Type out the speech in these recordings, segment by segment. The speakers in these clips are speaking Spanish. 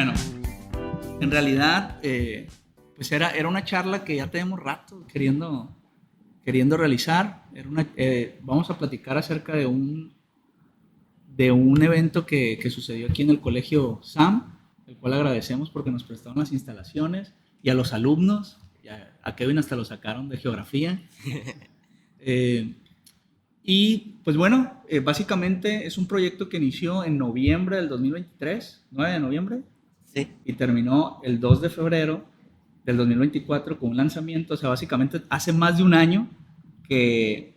Bueno, en realidad, pues era una charla que ya tenemos rato queriendo realizar. Vamos a platicar acerca de un evento que sucedió aquí en el colegio SAM, el cual agradecemos porque nos prestaron las instalaciones, y a los alumnos, a Kevin hasta lo sacaron de geografía. Y pues bueno, básicamente es un proyecto que inició en noviembre del 2023, 9 de noviembre, Sí. y terminó el 2 de febrero del 2024 con un lanzamiento. O sea, básicamente hace más de un año que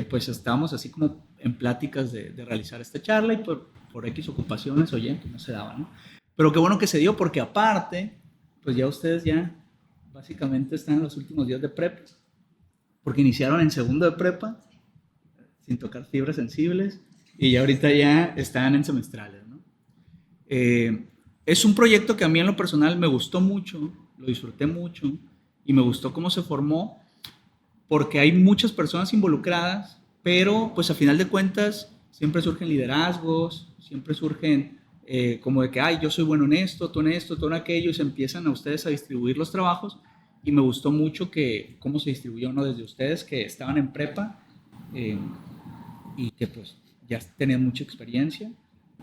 pues estábamos así como en pláticas de realizar esta charla, y por X ocupaciones, oye, pues no se daba, ¿no? Pero qué bueno que se dio, porque aparte, pues ya ustedes ya básicamente están en los últimos días de prepa, porque iniciaron en segundo de prepa, sin tocar fibras sensibles, y ya ahorita ya están en semestrales, ¿no? Es un proyecto que a mí en lo personal me gustó mucho, lo disfruté mucho, y me gustó cómo se formó, porque hay muchas personas involucradas, pero pues a final de cuentas siempre surgen liderazgos, siempre surgen como de que, ay, yo soy bueno en esto, tú en aquello, y se empiezan a ustedes a distribuir los trabajos. Y me gustó mucho cómo se distribuyó, ¿no? Desde ustedes que estaban en prepa, eh, y que pues ya tenían mucha experiencia,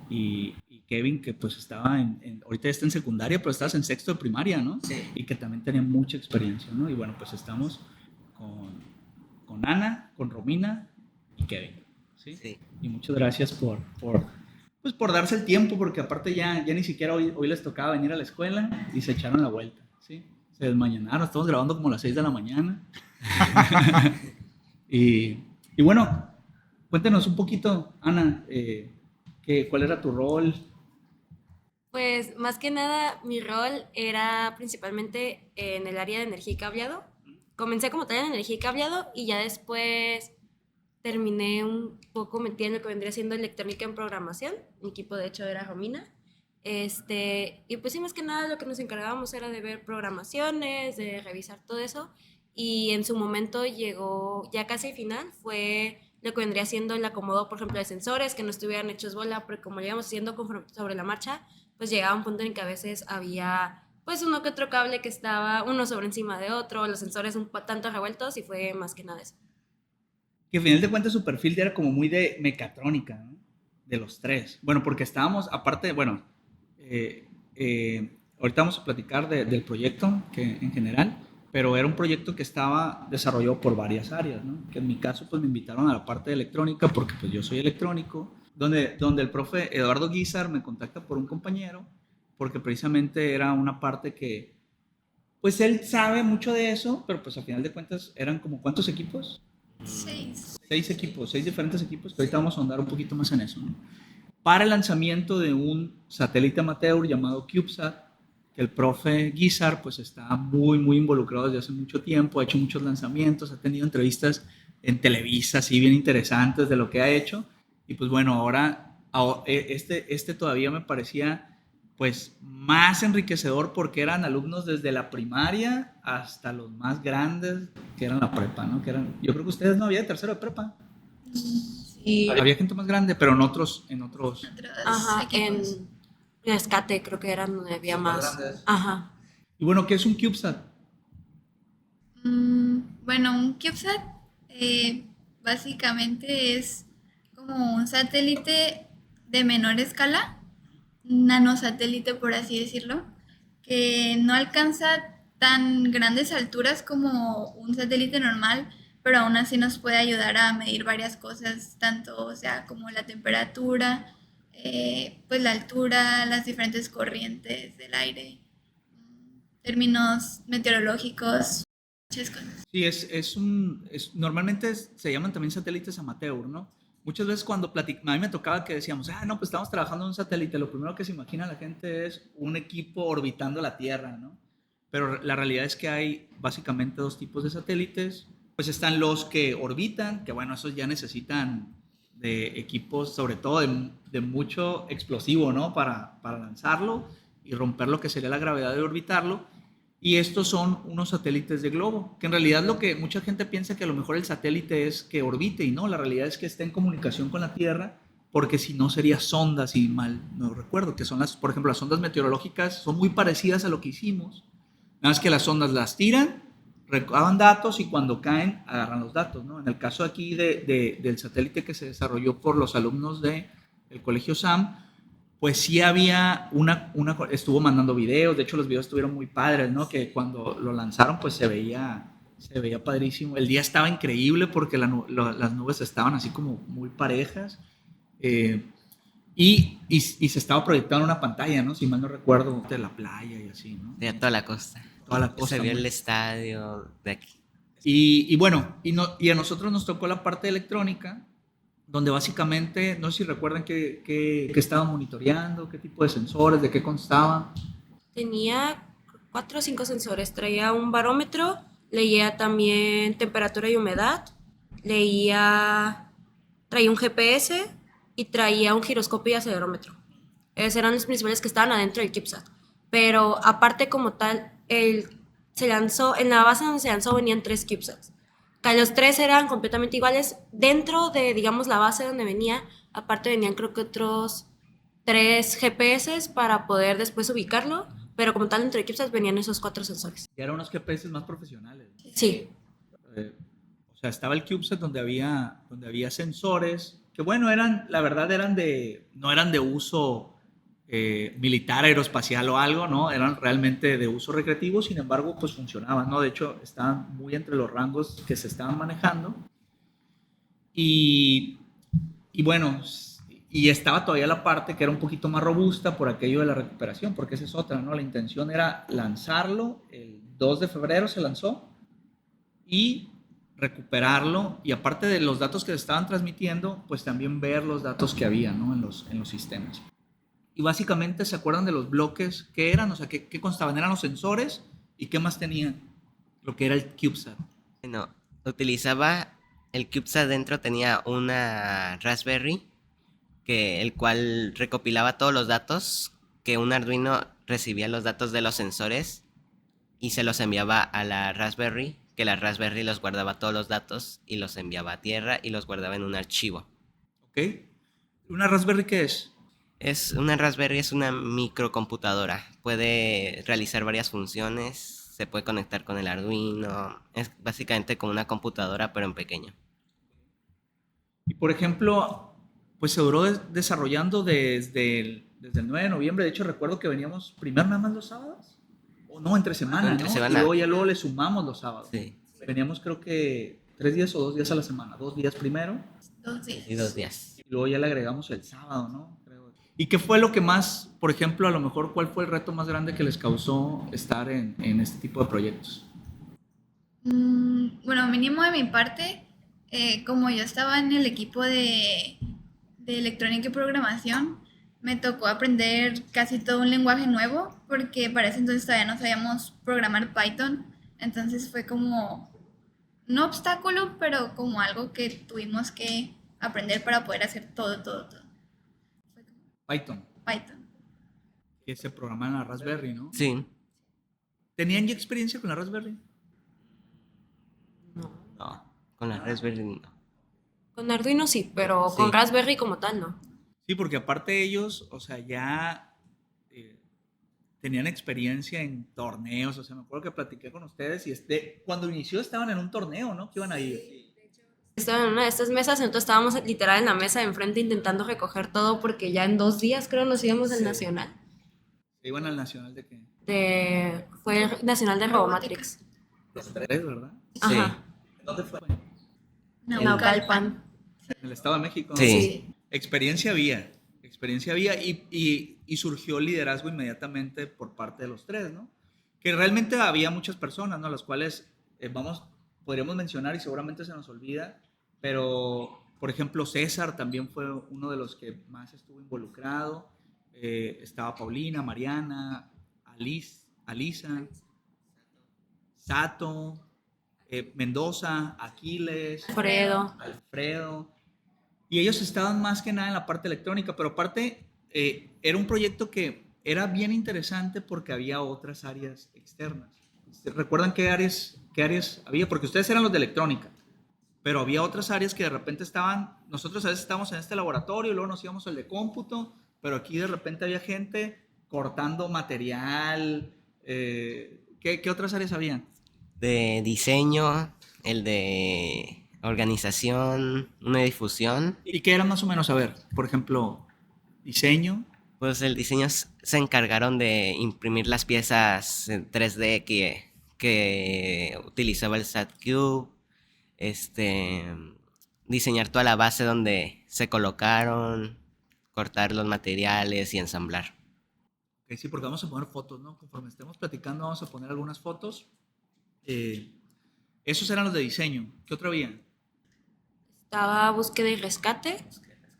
y Kevin, que pues estaba ahorita está en secundaria, pero estabas en sexto de primaria, ¿no? Sí. Y que también tenía mucha experiencia, ¿no? Y bueno, pues estamos con Ana, con Romina y Kevin, ¿sí? Sí. Y muchas gracias por darse el tiempo, porque aparte ya ni siquiera hoy les tocaba venir a la escuela y se echaron la vuelta, ¿sí? Se desmañanaron, estamos grabando como a las 6 de la mañana. y bueno, cuéntenos un poquito, Ana, ¿cuál era tu rol? Pues más que nada mi rol era principalmente en el área de energía y cableado. Comencé como tal en energía y cableado y ya después terminé un poco metida en lo que vendría siendo electrónica en programación. Mi equipo de hecho era Romina. Y pues sí, más que nada lo que nos encargábamos era de ver programaciones, de revisar todo eso. Y en su momento llegó, ya casi final, fue lo que vendría siendo el acomodo, por ejemplo, de sensores, que no estuvieran hechos bola, porque como lo íbamos haciendo sobre la marcha, pues llegaba un punto en que a veces había pues uno que otro cable que estaba uno sobre encima de otro, los sensores un tanto revueltos, y fue más que nada eso. Que al final de cuentas su perfil era como muy de mecatrónica, ¿no? De los tres. Bueno, porque estábamos, aparte, bueno, ahorita vamos a platicar del proyecto en general, pero era un proyecto que estaba desarrollado por varias áreas, ¿no? Que en mi caso pues me invitaron a la parte de electrónica, porque pues yo soy electrónico, donde el profe Eduardo Guizar me contacta por un compañero, porque precisamente era una parte que pues él sabe mucho de eso, pero pues al final de cuentas eran como ¿cuántos equipos? 6. 6 equipos, 6 diferentes equipos, que ahorita vamos a ahondar un poquito más en eso, ¿no? Para el lanzamiento de un satélite amateur llamado CubeSat, que el profe Guizar pues está muy involucrado desde hace mucho tiempo, ha hecho muchos lanzamientos, ha tenido entrevistas en Televisa, así bien interesantes de lo que ha hecho. Y pues bueno, ahora este todavía me parecía pues más enriquecedor, porque eran alumnos desde la primaria hasta los más grandes, que eran la prepa, ¿no? Yo creo que ustedes no había de tercero de prepa. Sí. Había gente más grande, pero en otros. Ajá, en Equipos. Escate creo que eran donde había más. Grandes. Ajá. Y bueno, ¿qué es un CubeSat? Bueno, un CubeSat básicamente es como un satélite de menor escala, un nanosatélite por así decirlo, que no alcanza tan grandes alturas como un satélite normal, pero aún así nos puede ayudar a medir varias cosas, tanto o sea como la temperatura, pues la altura, las diferentes corrientes del aire, términos meteorológicos, muchas cosas. Sí, normalmente se llaman también satélites amateur, ¿no? Muchas veces cuando a mí me tocaba que decíamos, no, pues estamos trabajando en un satélite, lo primero que se imagina la gente es un equipo orbitando la Tierra, ¿no? Pero la realidad es que hay básicamente dos tipos de satélites. Pues están los que orbitan, que bueno, esos ya necesitan de equipos, sobre todo de mucho explosivo, ¿no? Para lanzarlo y romper lo que sería la gravedad de orbitarlo. Y estos son unos satélites de globo, que en realidad lo que mucha gente piensa que a lo mejor el satélite es que orbite, y no, la realidad es que está en comunicación con la Tierra porque si no sería sondas, y mal no recuerdo, que son por ejemplo, las sondas meteorológicas son muy parecidas a lo que hicimos, nada más que las sondas las tiran, recaban datos y cuando caen agarran los datos, ¿no? En el caso aquí del satélite que se desarrolló por los alumnos del Colegio SAM, pues sí había estuvo mandando videos, de hecho los videos estuvieron muy padres, ¿no? Que cuando lo lanzaron pues se veía padrísimo. El día estaba increíble porque las nubes estaban así como muy parejas, y se estaba proyectando una pantalla, ¿no? Si mal no recuerdo, de la playa y así, ¿no? De toda la costa. Toda la costa. Se vio muy... el estadio de aquí. Y bueno, y a nosotros nos tocó la parte de electrónica, donde básicamente, no sé si recuerdan qué estaban monitoreando, qué tipo de sensores, de qué constaban. Tenía 4 o 5 sensores. Traía un barómetro, leía también temperatura y humedad, traía un GPS y traía un giroscopio y acelerómetro. Esos eran los principales que estaban adentro del CubeSat. Pero aparte como tal, se lanzó, en la base donde se lanzó venían 3 CubeSats. Los 3 eran completamente iguales. Dentro de, digamos, la base donde venía, aparte venían creo que otros 3 GPS para poder después ubicarlo, pero como tal dentro de CubeSat venían esos 4 sensores. Y eran unos GPS más profesionales. Sí. O sea, estaba el CubeSat donde había sensores, que bueno, la verdad no eran de uso militar, aeroespacial o algo, ¿no? Eran realmente de uso recreativo, sin embargo, pues funcionaban, ¿no? De hecho, estaban muy entre los rangos que se estaban manejando. Y bueno, y estaba todavía la parte que era un poquito más robusta por aquello de la recuperación, porque esa es otra, ¿no? La intención era lanzarlo, el 2 de febrero se lanzó, y recuperarlo, y aparte de los datos que se estaban transmitiendo, pues también ver los datos que había, ¿no? en los sistemas. Y básicamente, ¿se acuerdan de los bloques? ¿Qué eran? O sea, ¿qué constaban? ¿Eran los sensores? ¿Y qué más tenían? Lo que era el CubeSat. Bueno, utilizaba el CubeSat. Dentro tenía una Raspberry, el cual recopilaba todos los datos, que un Arduino recibía los datos de los sensores y se los enviaba a la Raspberry, que la Raspberry los guardaba todos los datos y los enviaba a tierra y los guardaba en un archivo. ¿Ok? ¿Una Raspberry qué es? Una Raspberry es una microcomputadora. Puede realizar varias funciones, se puede conectar con el Arduino. Es básicamente como una computadora, pero en pequeño. Y por ejemplo, pues se duró desarrollando desde el 9 de noviembre. De hecho, recuerdo que veníamos primero nada más los sábados. O no, entre semana, Entre ¿no? semana. Y luego le sumamos los sábados. Sí. Veníamos creo que 3 días o 2 días a la semana. 2 días primero. 2 días. Y 2 días. Y luego ya le agregamos el sábado, ¿no? Creo. ¿Y qué fue lo que más, por ejemplo, a lo mejor, cuál fue el reto más grande que les causó estar en este tipo de proyectos? Bueno, mínimo de mi parte, como yo estaba en el equipo de electrónica y programación, me tocó aprender casi todo un lenguaje nuevo, porque para ese entonces todavía no sabíamos programar Python. Entonces fue como, no obstáculo, pero como algo que tuvimos que aprender para poder hacer todo. Fue como Python, Python. que se programa en la Raspberry, ¿no? Sí. ¿Tenían ya experiencia con la Raspberry? No, con la Raspberry no. Con Arduino sí, pero Sí. con Raspberry como tal no. Sí, porque aparte ellos, o sea, ya tenían experiencia en torneos, o sea, me acuerdo que platiqué con ustedes y cuando inició estaban en un torneo, ¿no? Que iban a ir. Estaba en una de estas mesas, entonces estábamos literal en la mesa de enfrente intentando recoger todo porque ya en 2 días creo nos íbamos al Sí. nacional. Se iban al Nacional de qué? Fue el nacional de Robomatrix. Los 3, ¿verdad? Sí. Ajá. ¿Dónde fue? Naucalpan. En el Estado de México. ¿no? Sí. Experiencia había y surgió el liderazgo inmediatamente por parte de los 3, ¿no? Que realmente había muchas personas, ¿no? Las cuales podríamos mencionar y seguramente se nos olvida, pero por ejemplo César también fue uno de los que más estuvo involucrado, estaba Paulina, Mariana, Alisa, Sato, Mendoza, Aquiles, Alfredo, y ellos estaban más que nada en la parte electrónica, pero aparte era un proyecto que era bien interesante porque había otras áreas externas. ¿Recuerdan qué áreas había? Porque ustedes eran los de electrónica. pero había otras áreas que de repente estaban, nosotros a veces estábamos en este laboratorio y luego nos íbamos al de cómputo, pero aquí de repente había gente cortando material. ¿Qué otras áreas habían? De diseño, el de organización, una de difusión. ¿Y qué era más o menos? A ver, por ejemplo, diseño. Pues el diseño se encargaron de imprimir las piezas en 3D que utilizaba el SatCube, diseñar toda la base donde se colocaron, cortar los materiales y ensamblar. Ok, sí, porque vamos a poner fotos, ¿no? Conforme estemos platicando vamos a poner algunas fotos. Esos eran los de diseño. ¿Qué otro había? Estaba búsqueda y rescate,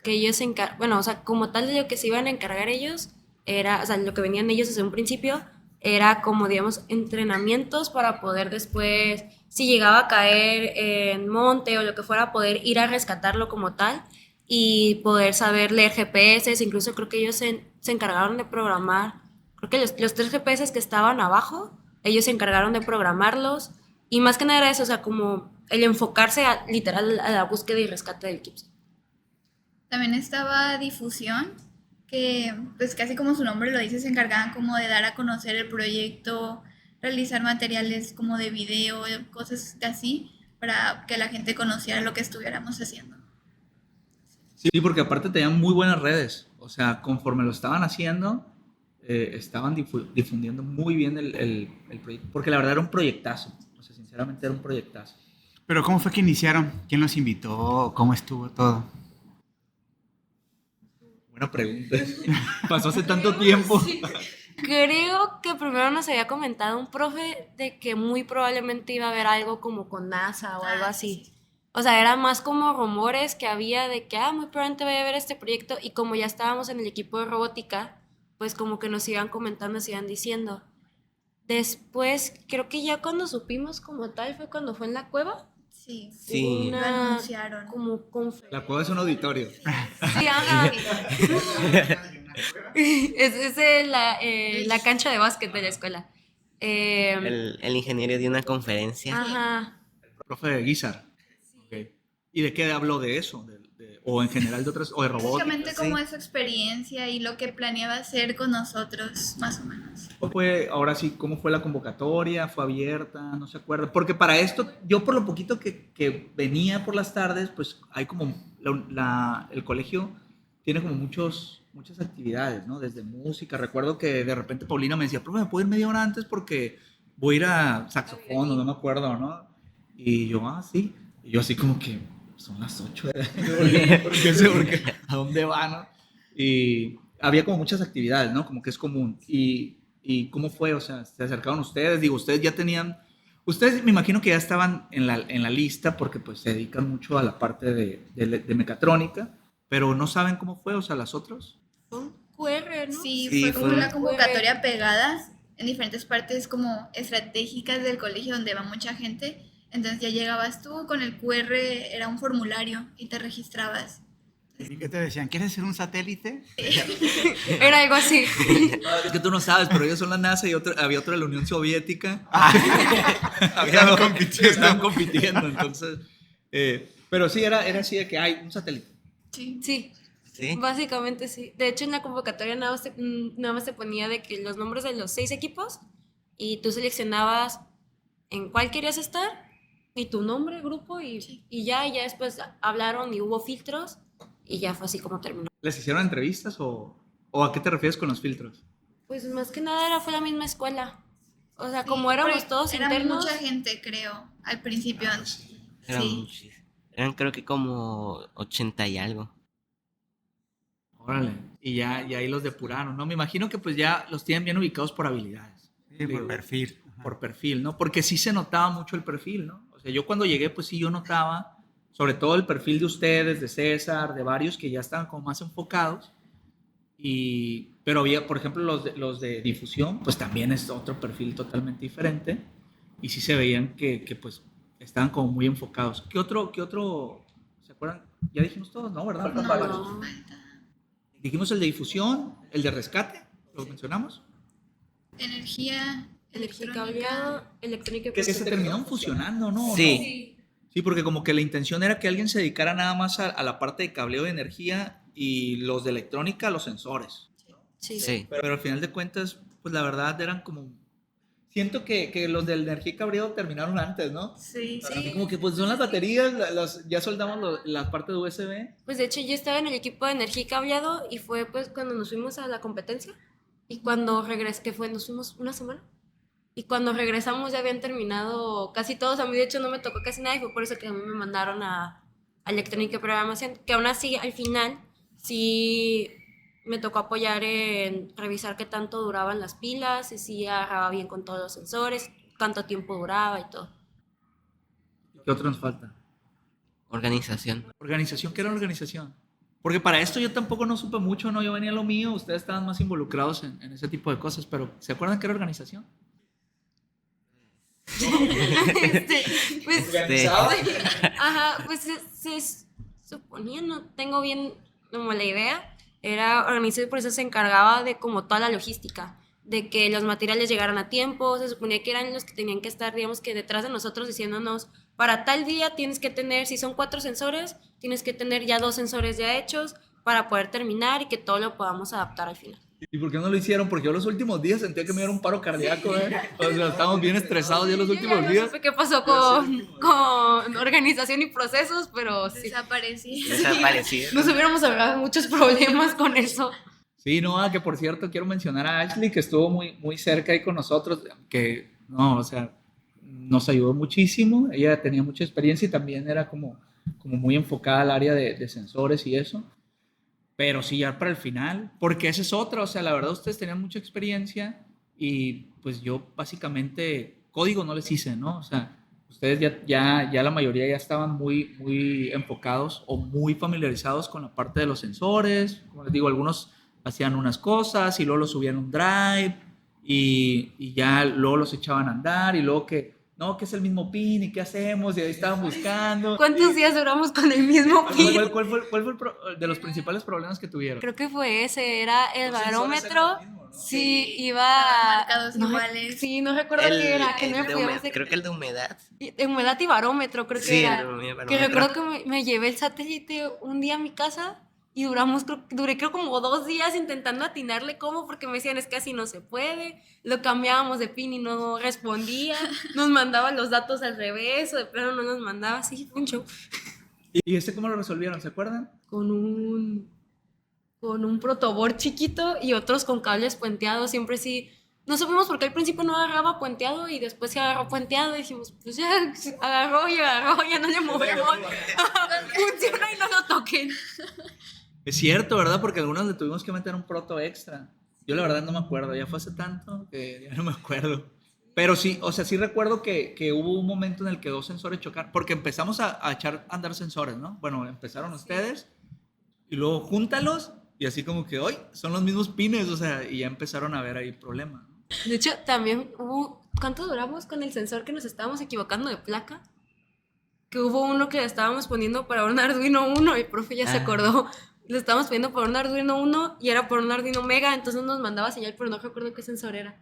que ellos bueno, o sea, como tal de lo que se iban a encargar ellos, era, o sea, lo que venían ellos desde un principio, era como, digamos, entrenamientos para poder después, si llegaba a caer en monte o lo que fuera, poder ir a rescatarlo como tal y poder saber leer GPS, incluso creo que ellos se encargaron de programar, creo que los 3 GPS que estaban abajo, ellos se encargaron de programarlos y más que nada era eso, o sea, como el enfocarse literal a la búsqueda y rescate del CUPS. También estaba difusión, que pues casi como su nombre lo dice, se encargaban como de dar a conocer el proyecto, realizar materiales como de video, cosas así, para que la gente conociera lo que estuviéramos haciendo. Sí, porque aparte tenían muy buenas redes. O sea, conforme lo estaban haciendo, estaban difundiendo muy bien el proyecto. Porque la verdad era un proyectazo. O sea, sinceramente era un proyectazo. Pero ¿cómo fue que iniciaron? ¿Quién los invitó? ¿Cómo estuvo todo? Buena pregunta. Pasó hace tanto tiempo. Sí. Creo que primero nos había comentado un profe de que muy probablemente iba a haber algo como con NASA o algo así. O sea, era más como rumores que había de que, muy probablemente vaya a haber este proyecto y como ya estábamos en el equipo de robótica, pues como que nos iban comentando, nos iban diciendo. Después, creo que ya cuando supimos como tal fue cuando fue en la cueva. Sí, Sí. lo anunciaron. Como La cueva es un auditorio. Sí, ajá. Es la cancha de básquet de la escuela. El ingeniero dio una conferencia. Ajá. Profe Guizar. Okay. ¿Y de qué habló de eso? ¿O en general de otras? ¿O de robótica? Básicamente como es su experiencia y lo que planeaba hacer con nosotros, más o menos. Ahora sí, ¿cómo fue la convocatoria? ¿Fue abierta? No se acuerda. Porque para esto, yo por lo poquito que venía por las tardes, pues hay como, el colegio tiene como muchas actividades, ¿no? Desde música. Recuerdo que de repente Paulina me decía, profe, ¿me puedo ir media hora antes? Porque voy a ir a saxofón, o no me acuerdo, ¿no? Y yo, sí. Y yo así como que, son las 8 de la noche, ¿a dónde van? ¿No? Y había como muchas actividades, ¿no? Como que es común. ¿Y cómo fue? O sea, ¿se acercaron ustedes? Digo, ustedes ya tenían... Ustedes me imagino que ya estaban en la lista porque pues se dedican mucho a la parte de mecatrónica, pero no saben cómo fue, o sea, las otras. Un QR, ¿no? Sí, Sí, fue como fue una un convocatoria pegada en diferentes partes como estratégicas del colegio donde va mucha gente. Entonces ya llegabas tú con el QR, era un formulario y te registrabas. ¿Y qué te decían? ¿Quieres ser un satélite? Era algo así. Es que tú no sabes, pero ellos son la NASA y había otra de la Unión Soviética. Estaban compitiendo, entonces... pero sí, era así de que hay un satélite. Sí. Sí, ¿Sí? básicamente sí. De hecho, en la convocatoria nada más se ponía de que los nombres de los 6 equipos y tú seleccionabas en cuál querías estar y tu nombre, grupo y ya después hablaron y hubo filtros y ya fue así como terminó. ¿Les hicieron entrevistas o a qué te refieres con los filtros? Pues más que nada fue la misma escuela. O sea, Sí, como éramos porque todos era internos. mucha gente, creo, al principio. Eran Sí. muchísimos. Eran creo que como 80 y algo. Órale. Y ya ahí los depuraron, ¿no? Me imagino que pues ya los tienen bien ubicados por habilidades. Sí, por Digo, perfil. Ajá. por perfil, ¿no? Porque sí se notaba mucho el perfil, ¿no? O sea, yo cuando llegué, pues sí, yo notaba, sobre todo el perfil de ustedes, de César, de varios que ya estaban como más enfocados. Pero había, por ejemplo, los de difusión, pues también es otro perfil totalmente diferente. Y sí se veían que pues estaban como muy enfocados. ¿Qué otro? ¿Se acuerdan? Ya dijimos todos, ¿no? ¿Verdad? No. Dijimos el de difusión, el de rescate, ¿lo mencionamos? Energía Electrónica, electrónica. electrónica. Que se terminaron fusionando, ¿no? Sí. Sí, Sí, porque como que la intención era que alguien se dedicara nada más a la parte de cableo de energía y los de electrónica a los sensores. Sí. Sí. Pero al final de cuentas, pues la verdad eran como... Siento que los de energía y cableo terminaron antes, ¿no? Sí, Así como que pues son las baterías, ya soldamos la parte de USB. Pues de hecho yo estaba en el equipo de energía y cableado y fue pues cuando nos fuimos a la competencia y cuando regresé, que fue, nos fuimos una semana y cuando regresamos ya habían terminado casi todos, a mí de hecho no me tocó casi nada y fue por eso que a mí me mandaron a electrónica y programación, que aún así al final sí me tocó apoyar en revisar qué tanto duraban las pilas y si agarraba bien con todos los sensores, cuánto tiempo duraba y todo. ¿Qué otro nos falta? Organización. Organización, ¿qué era organización? Porque para esto yo tampoco no supe mucho, ¿no? Yo venía a lo mío, ustedes estaban más involucrados en ese tipo de cosas, pero ¿se acuerdan qué era organización? Pues, ¿Organizado? ajá, pues se suponía, no tengo bien como la idea, era organizar y por eso se encargaba de como toda la logística, de que los materiales llegaran a tiempo, se suponía que eran los que tenían que estar, digamos que detrás de nosotros diciéndonos, para tal día tienes que tener, si son 4 sensores, tienes que tener ya 2 sensores ya hechos para poder terminar y que todo lo podamos adaptar al final. ¿Y por qué no lo hicieron? Porque yo los últimos días sentía que me diera un paro cardíaco, ¿eh? O sea, estábamos bien estresados ya los últimos Yo ya no días. supe qué pasó con organización y procesos, pero sí. Desaparecí. Desaparecido. Nos hubiéramos ahorrado muchos problemas con eso. Sí, no, que por cierto quiero mencionar a Ashley, que estuvo muy cerca ahí con nosotros, que, no, o sea, nos ayudó muchísimo. Ella tenía mucha experiencia y también era como muy enfocada al área de sensores y eso. Pero sí, ya para el final, porque esa es otra, o sea, la verdad ustedes tenían mucha experiencia y pues yo básicamente código no les hice, ¿no? O sea, ustedes ya la mayoría ya estaban muy enfocados o muy familiarizados con la parte de los sensores. Como les digo, algunos hacían unas cosas y luego los subían a un drive y ya luego los echaban a andar y luego que es el mismo pin y qué hacemos y ahí estaban buscando. ¿Cuántos días duramos con el mismo pin? ¿Cuál fue de los principales problemas que tuvieron? Creo que fue ese, era el Los sensores barómetro. eran lo mismo, ¿no? Sí, iba... Marcados no, iguales. Sí, no recuerdo qué era, que no me podíamos... Creo que el de humedad. De humedad y barómetro, creo que Sí, era. el de humedad, Que barómetro. recuerdo que me llevé el satélite un día a mi casa y duré creo como 2 días intentando atinarle cómo, porque me decían es que así no se puede, lo cambiábamos de pin y no respondía, nos mandaba los datos al revés o de plano no nos mandaba, sí, fue un show. ¿Y cómo lo resolvieron? ¿Se acuerdan? Con un protoboard chiquito y otros con cables puenteados, siempre sí. No supimos por qué al principio no agarraba puenteado y después se agarró puenteado y dijimos, pues ya agarró, ya no le movemos. Funciona y no lo toquen. Es cierto, ¿verdad? Porque algunos le tuvimos que meter un proto extra. Yo la verdad no me acuerdo, ya fue hace tanto que ya no me acuerdo. Pero sí, o sea, sí recuerdo que hubo un momento en el que 2 sensores chocaron, porque empezamos a echar a andar sensores, ¿no? Bueno, empezaron ustedes y luego júntalos y así como que hoy son los mismos pines, o sea, y ya empezaron a ver ahí problemas, ¿no? De hecho, también ¿cuánto duramos con el sensor que nos estábamos equivocando de placa? Que hubo uno que le estábamos poniendo para un Arduino 1 y el profe ya se acordó. Lo estábamos poniendo por un Arduino 1 y era por un Arduino Mega, entonces nos mandaba señal, pero no recuerdo qué sensor era.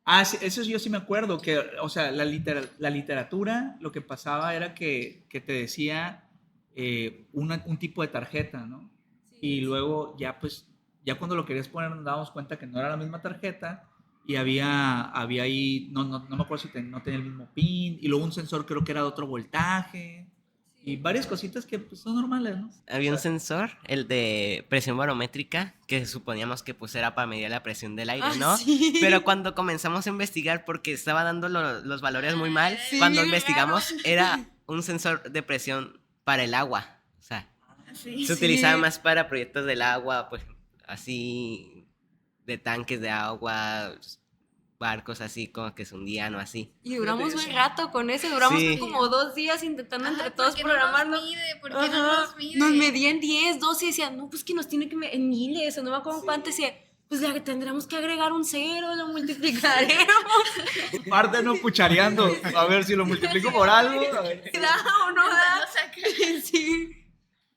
Ah, sí, eso yo sí me acuerdo, que, o sea, la literatura, lo que pasaba era que te decía un tipo de tarjeta, ¿no? Y luego ya, pues, ya cuando lo querías poner nos dábamos cuenta que no era la misma tarjeta y había ahí, no me acuerdo si no tenía el mismo pin, y luego un sensor creo que era de otro voltaje, y varias cositas que pues, son normales, ¿no? Había un sensor, el de presión barométrica, que suponíamos que pues era para medir la presión del aire, ¿no? Sí. Pero cuando comenzamos a investigar, porque estaba dando los valores muy mal, Sí, cuando bien investigamos raro. era un sensor de presión para el agua. O sea, Sí. se utilizaba más para proyectos del agua, pues así, de tanques de agua, barcos así como que se hundían o así. Y duramos un rato con eso, duramos Sí. como 2 días intentando entre todos ¿Por qué programarlo. no nos mide? ¿Por qué no Ajá. nos mide? Nos medían 10, 12 y decían, no, pues que nos tiene que medir en miles, o no me acuerdo cuánto, decía, pues le tendremos que agregar un 0, lo multiplicaremos. Parte no cuchareando, a ver si lo multiplico por algo. A ver. ¿Da o no da? Intentando sacar. Sí.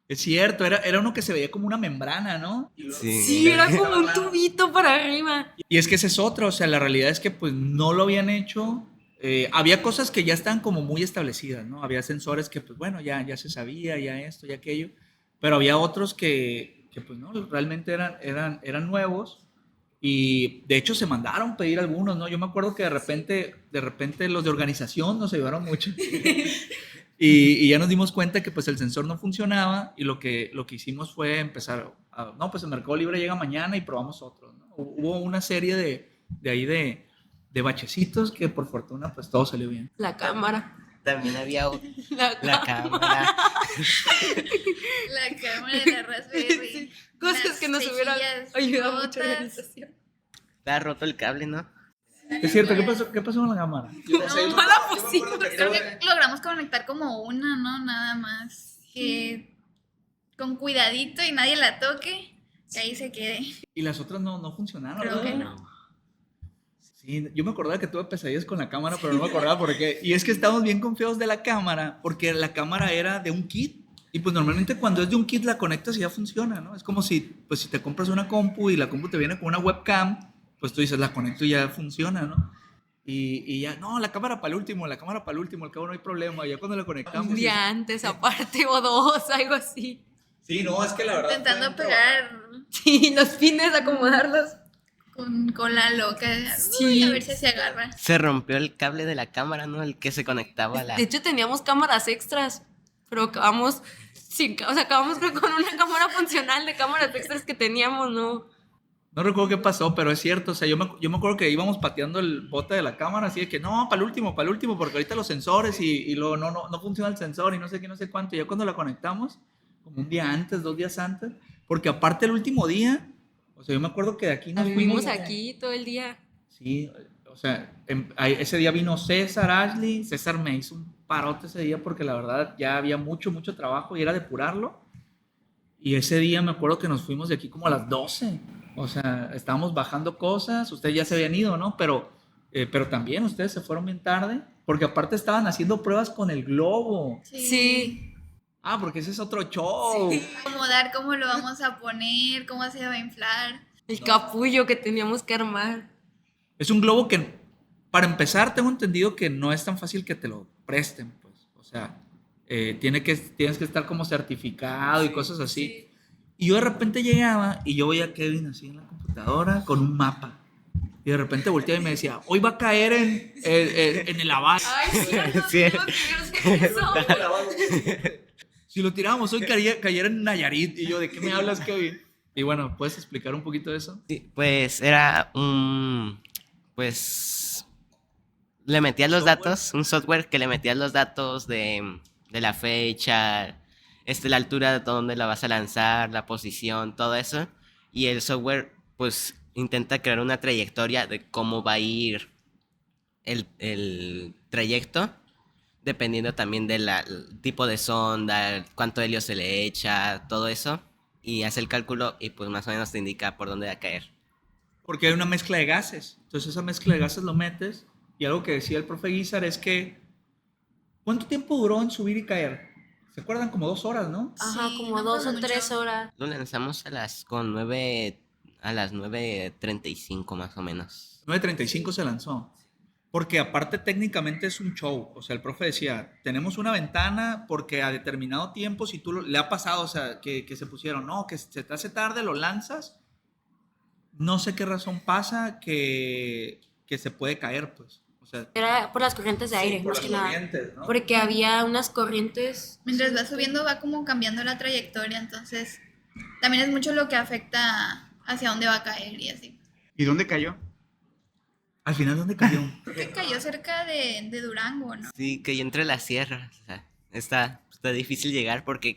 Es cierto, era uno que se veía como una membrana, ¿no? Sí, era como un tubito para arriba. Y es que ese es otro, o sea, la realidad es que pues no lo habían hecho Había cosas que ya están como muy establecidas, ¿no? Había sensores que, pues bueno, ya se sabía, ya esto, ya aquello, pero había otros que pues no, realmente eran nuevos y de hecho se mandaron pedir algunos, ¿no? Yo me acuerdo que de repente los de organización nos ayudaron mucho y ya nos dimos cuenta que pues el sensor no funcionaba y lo que hicimos fue empezar, no, pues el Mercado Libre llega mañana y probamos otros, ¿no? Hubo una serie de bachecitos que por fortuna pues todo salió bien. La cámara. También había La la cámara. La cámara de la Raspberry. Sí, cosas las que nos hubieran cejillas ayudado mucho rotas. a la organización. Estaba roto el cable, ¿no? Es cierto, ¿qué pasó con la cámara? No la pusimos. Creo que logramos conectar como una, ¿no? Nada más. Que con cuidadito y nadie la toque, que ahí se quede. Y las otras no funcionaron. Creo ¿verdad? que no. Sí, yo me acordaba que tuve pesadillas con la cámara, pero no me acordaba por qué. Y es que estábamos bien confiados de la cámara, porque la cámara era de un kit. Y pues normalmente cuando es de un kit la conectas y ya funciona, ¿no? Es como si te compras una compu y la compu te viene con una webcam, pues tú dices, la conecto y ya funciona, ¿no? Y ya, no, la cámara para el último, al cabo no hay problema. Ya cuando la conectamos... Un día antes, aparte, o dos, algo así. Sí, no, es que la verdad... Intentando pegar Sí, los pines, acomodarlos. con la loca. Sí. Uy, a ver si se agarra. Se rompió el cable de la cámara, ¿no? El que se conectaba a la... De hecho, teníamos cámaras extras, pero acabamos creo con una cámara funcional de cámaras extras que teníamos, ¿no? No recuerdo qué pasó, pero es cierto. O sea, yo me acuerdo que íbamos pateando el bote de la cámara, así de que no, para el último, porque ahorita los sensores y luego no funciona el sensor y no sé qué, no sé cuánto. Y ya cuando la conectamos, como un día antes, 2 días antes, porque aparte el último día, o sea, yo me acuerdo que de aquí Nos nos vivimos fuimos. aquí todo el día. Sí, o sea, ese día vino César, Ashley. César me hizo un parote ese día porque la verdad ya había mucho trabajo y era depurarlo. Y ese día me acuerdo que nos fuimos de aquí como a las 12. O sea, estábamos bajando cosas, ustedes ya se habían ido, ¿no? Pero también ustedes se fueron bien tarde, porque aparte estaban haciendo pruebas con el globo. Sí. Ah, porque ese es otro show. Acomodar cómo lo vamos a poner, cómo se va a inflar. El capullo que teníamos que armar. Es un globo que, para empezar, tengo entendido que no es tan fácil que te lo presten, pues. O sea, tienes que estar como certificado y cosas así. Sí. Y yo de repente llegaba y yo veía a Kevin así en la computadora con un mapa. Y de repente volteaba y me decía, hoy va a caer en el lavado. Ay, sí, nos Sí. tuvimos que ir a hacer eso. Si lo tirábamos hoy cayera en Nayarit. Y yo, ¿de qué me hablas, Kevin? Y bueno, ¿puedes explicar un poquito de eso? Sí, pues era pues le metías los datos, un software que le metías los datos de la fecha, la altura de donde la vas a lanzar, la posición, todo eso. Y el software pues intenta crear una trayectoria de cómo va a ir el trayecto, dependiendo también del tipo de sonda, cuánto helio se le echa, todo eso. Y hace el cálculo y pues más o menos te indica por dónde va a caer. Porque hay una mezcla de gases. Entonces esa mezcla de gases lo metes. Y algo que decía el profe Guizar es que, ¿cuánto tiempo duró en subir y caer? ¿Se acuerdan? Como 2 horas, ¿no? Ajá, Sí, como no 2 fue o mucho. 3 horas. Lo lanzamos a las 9:35 más o menos. 9:35 se lanzó. Porque aparte técnicamente es un show. O sea, el profe decía, tenemos una ventana porque a determinado tiempo, si tú le ha pasado, o sea, que se pusieron, no, que se te hace tarde, lo lanzas. No sé qué razón pasa que se puede caer, pues. O sea, Era por las corrientes de aire, sí, por más las que nada. corrientes, ¿no? Porque había unas corrientes. Mientras va subiendo va como cambiando la trayectoria, entonces también es mucho lo que afecta hacia dónde va a caer y así. ¿Y dónde cayó? Al final, ¿dónde cayó? Creo que cayó cerca de Durango, ¿no? Sí, cayó entre las sierras. O sea, está difícil llegar porque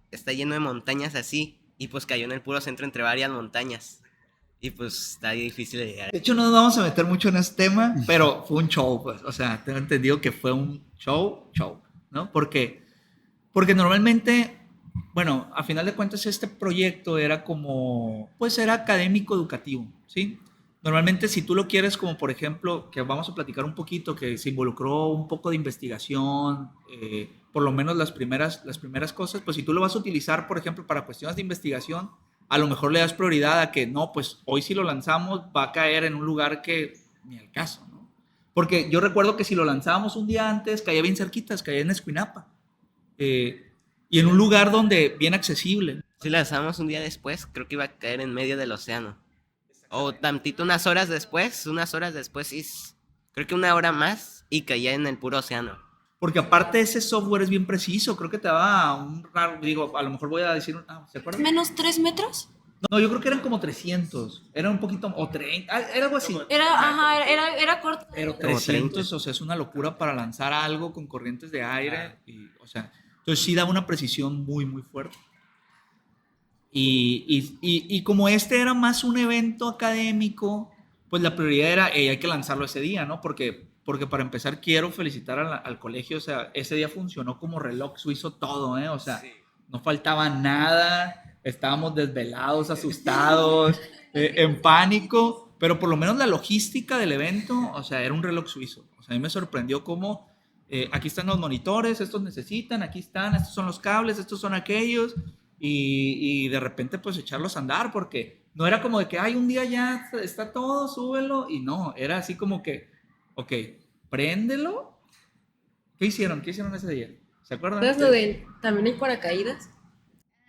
está lleno de montañas así. Y pues cayó en el puro centro entre varias montañas. Y pues está difícil de llegar. De hecho, no nos vamos a meter mucho en este tema, pero fue un show, pues. O sea, tengo entendido que fue un show, ¿no? Porque normalmente, bueno, a final de cuentas este proyecto era como, pues era académico educativo, ¿sí? Normalmente si tú lo quieres como, por ejemplo, que vamos a platicar un poquito, que se involucró un poco de investigación, por lo menos las primeras cosas, pues si tú lo vas a utilizar, por ejemplo, para cuestiones de investigación, a lo mejor le das prioridad a que no, pues hoy si lo lanzamos va a caer en un lugar que ni al caso, ¿no? Porque yo recuerdo que si lo lanzábamos un día antes, caía bien cerquitas, caía en Escuinapa. Y en un lugar donde bien accesible. Si la lanzamos un día después, creo que iba a caer en medio del océano. O tantito unas horas después, sí, creo que una hora más y caía en el puro océano. Porque aparte ese software es bien preciso, creo que te daba un raro, digo, a lo mejor voy a decir, ¿se acuerdan? ¿Menos 3 metros? No, yo creo que eran como 300, era un poquito, o 30, era algo así. Era corto. Pero Como 300, o sea, es una locura para lanzar algo con corrientes de aire, y, o sea, entonces sí da una precisión muy, muy fuerte. Y como este era más un evento académico, pues la prioridad era, hay que lanzarlo ese día, ¿no? Porque para empezar quiero felicitar al colegio, o sea, ese día funcionó como reloj suizo todo, ¿eh? O sea, no faltaba nada, estábamos desvelados, asustados, en pánico, pero por lo menos la logística del evento, o sea, era un reloj suizo. O sea, a mí me sorprendió cómo, aquí están los monitores, estos necesitan, aquí están, estos son los cables, estos son aquellos, y de repente pues echarlos a andar, porque no era como de que, ay, un día ya está todo, súbelo, y no, era así como que, ok, préndelo. ¿Qué hicieron? ¿Qué hicieron ese día? ¿Se acuerdan? ¿Sabes lo de también hay paracaídas?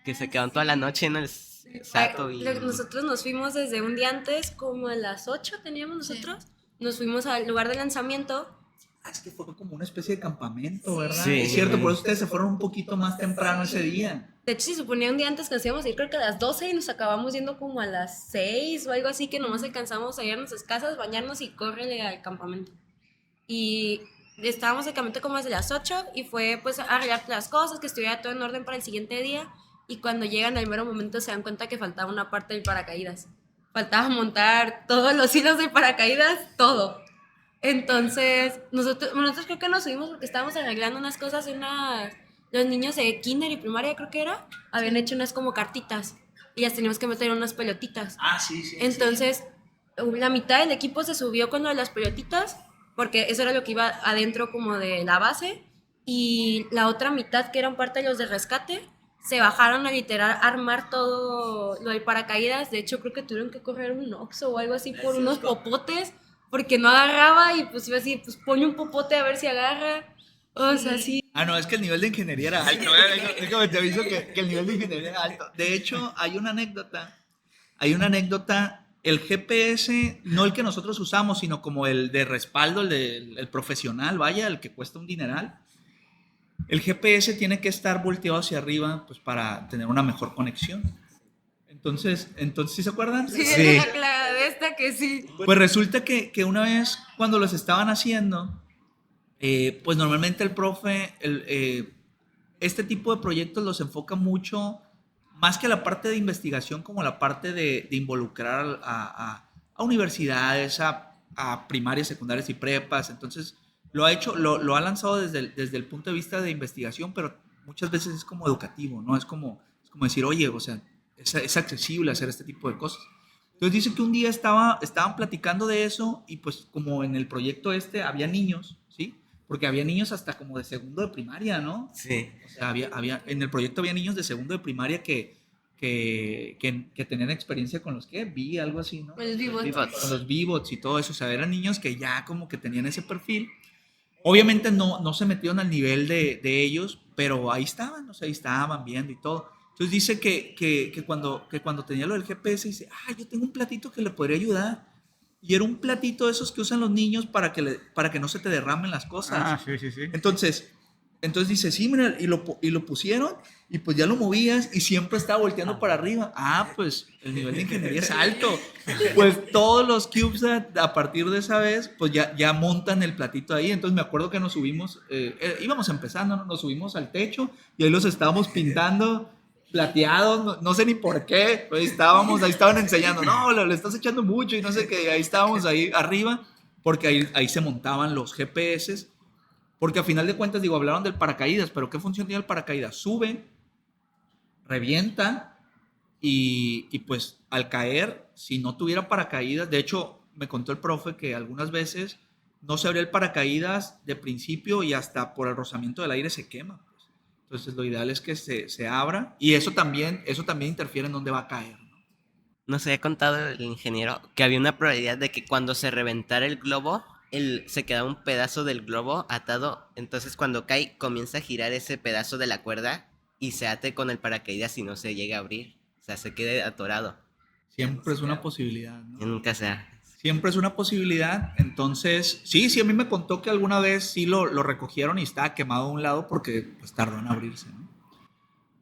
Que se quedaron toda la noche en el Sato y... Nosotros nos fuimos desde un día antes, como a las 8 teníamos nosotros. Nos fuimos al lugar de lanzamiento. Es que fue como una especie de campamento, ¿verdad? Sí. Es cierto, por eso ustedes se fueron un poquito más temprano ese día. De hecho, se suponía un día antes que nos íbamos a ir, creo que a las 12 y nos acabamos yendo como a las 6 o algo así, que nomás alcanzamos a ir a nuestras casas, bañarnos y córrele al campamento. Y estábamos en el campamento como desde las 8 y fue pues a arreglar las cosas, que estuviera todo en orden para el siguiente día. Y cuando llegan al mero momento se dan cuenta que faltaba una parte del paracaídas. Faltaba montar todos los hilos del paracaídas, todo. Entonces, nosotros creo que nos subimos porque estábamos arreglando unas cosas, los niños de kinder y primaria creo que era, habían hecho unas como cartitas y las teníamos que meter en unas pelotitas. Sí. Entonces, la mitad del equipo se subió con lo de las pelotitas, porque eso era lo que iba adentro como de la base, y la otra mitad, que eran parte de los de rescate, se bajaron a literal armar todo lo del paracaídas. De hecho, creo que tuvieron que correr un Oxxo o algo así por unos popotes, porque no agarraba y pues iba así, pues pone un popote a ver si agarra. O sea, sí. No, es que el nivel de ingeniería era alto. Déjame te aviso que el nivel de ingeniería era alto. De hecho, hay una anécdota. El GPS, no el que nosotros usamos, sino como el de respaldo, el profesional, vaya, el que cuesta un dineral. El GPS tiene que estar volteado hacia arriba, pues para tener una mejor conexión. Entonces, ¿sí se acuerdan? Sí, de esta que sí. Pues resulta que una vez cuando los estaban haciendo, pues normalmente el profe, este tipo de proyectos los enfoca mucho, más que la parte de investigación, como la parte de involucrar a universidades, a primarias, secundarias y prepas. Entonces, lo ha lanzado desde el punto de vista de investigación, pero muchas veces es como educativo, ¿no? Es como decir, oye, o sea, es accesible hacer este tipo de cosas. Entonces dice que un día estaban platicando de eso y pues como en el proyecto había niños, ¿sí? Porque había niños hasta como de segundo de primaria, ¿no? Sí. O sea, en el proyecto había niños de segundo de primaria que tenían experiencia con los algo así, ¿no? Con los V-Bots. Con los V-Bots y todo eso. O sea, eran niños que ya como que tenían ese perfil. Obviamente no se metieron al nivel de ellos, pero ahí estaban, o sea, ahí estaban viendo y todo. Entonces dice que cuando tenía lo del GPS, dice, yo tengo un platito que le podría ayudar. Y era un platito de esos que usan los niños para que no se te derramen las cosas. Sí. Entonces dice, sí, mira, y lo pusieron y pues ya lo movías y siempre estaba volteando para arriba. Pues el nivel de ingeniería es alto. Pues todos los CubeSat a partir de esa vez, pues ya montan el platito ahí. Entonces me acuerdo que nos subimos, íbamos empezando, ¿no? Nos subimos al techo y ahí los estábamos pintando plateados, no sé ni por qué, pues ahí estaban enseñando, no, le estás echando mucho y no sé qué, ahí estábamos ahí arriba, porque ahí se montaban los GPS. Porque a final de cuentas, digo, hablaron del paracaídas, pero ¿qué función tiene el paracaídas? Sube, revienta y pues al caer, si no tuviera paracaídas, de hecho me contó el profe que algunas veces no se abría el paracaídas de principio y hasta por el rozamiento del aire se quema. Pues. Entonces lo ideal es que se abra y eso también interfiere en dónde va a caer. Nos había contado el ingeniero que había una probabilidad de que cuando se reventara el globo se queda un pedazo del globo atado. Entonces cuando cae comienza a girar ese pedazo de la cuerda y se ate con el paracaídas y no se llega a abrir. O sea, se quede atorado. Siempre es una posibilidad, Y ¿no? nunca se ha... Siempre es una posibilidad. Entonces, sí, a mí me contó que alguna vez sí lo recogieron y estaba quemado a un lado porque pues tardó en abrirse, ¿no?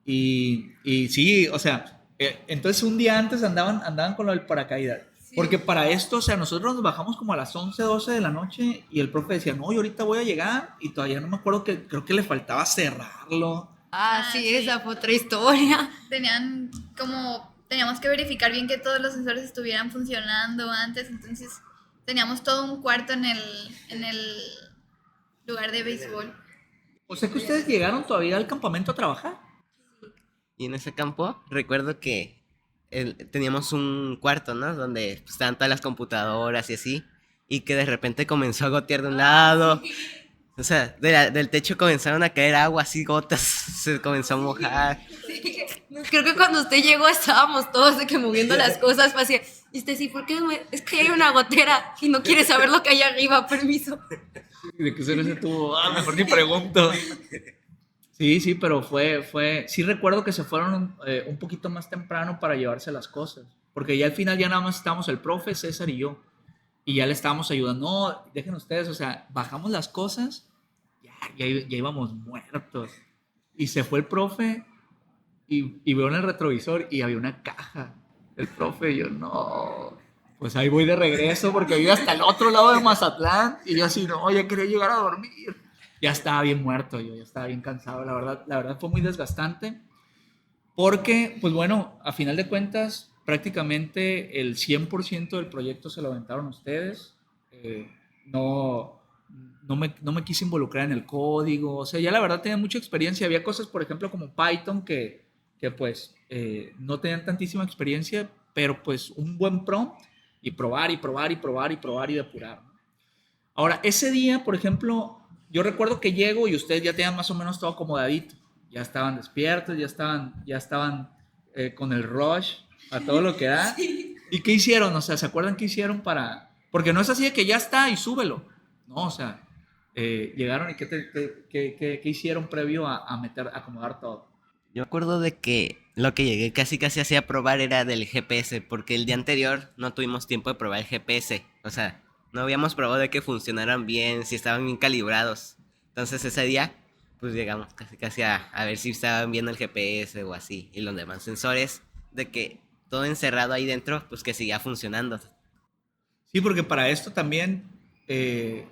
Y sí, o sea, entonces un día antes andaban con lo del paracaídas. Porque para esto, o sea, nosotros nos bajamos como a las 11, 12 de la noche y el profe decía, no, yo ahorita voy a llegar y todavía no me acuerdo que creo que le faltaba cerrarlo. Sí, sí. esa fue otra historia. Teníamos que verificar bien que todos los sensores estuvieran funcionando antes, entonces teníamos todo un cuarto en el lugar de béisbol. O sea que ustedes llegaron todavía al campamento a trabajar. Y en ese campo recuerdo que teníamos un cuarto, ¿no? Donde pues, estaban todas las computadoras y así. Y que de repente comenzó a gotear de un lado. O sea, del techo comenzaron a caer agua, así gotas. Se comenzó a mojar. Creo que cuando usted llegó estábamos todos de que moviendo las cosas. Fue así, y usted sí, ¿por qué no es que hay una gotera y no quiere saber lo que hay arriba? Permiso. ¿De qué se ese tubo? Mejor ni pregunto. Sí, pero sí recuerdo que se fueron un poquito más temprano para llevarse las cosas, porque ya al final ya nada más estábamos el profe, César y yo, y ya le estábamos ayudando. No, dejen ustedes, o sea, bajamos las cosas, ya íbamos muertos, y se fue el profe, y veo en el retrovisor, y había una caja, el profe, y yo, no, pues ahí voy de regreso, porque vivo hasta el otro lado de Mazatlán, y yo así, no, ya quería llegar a dormir. Ya estaba bien muerto, yo ya estaba bien cansado, la verdad fue muy desgastante, porque, pues bueno, a final de cuentas, prácticamente el 100% del proyecto se lo aventaron ustedes, no me quise involucrar en el código, o sea, ya la verdad tenía mucha experiencia, había cosas, por ejemplo, como Python, que pues no tenían tantísima experiencia, pero pues un buen prompt, y probar, y probar, y probar, y probar, y depurar, ¿no? Ahora, ese día, por ejemplo, yo recuerdo que llego y ustedes ya tenían más o menos todo acomodadito. Ya estaban despiertos, ya estaban con el rush a todo lo que da. Sí. ¿Y qué hicieron? O sea, ¿se acuerdan qué hicieron para...? Porque no es así de que ya está y súbelo. No, o sea, llegaron y ¿qué hicieron previo a acomodar todo? Yo me acuerdo de que lo que llegué casi hacía probar era del GPS, porque el día anterior no tuvimos tiempo de probar el GPS. O sea, no habíamos probado de que funcionaran bien, si estaban bien calibrados. Entonces ese día, pues llegamos casi a ver si estaban bien el GPS o así. Y los demás sensores, de que todo encerrado ahí dentro, pues que seguía funcionando. Sí, porque para esto también, pues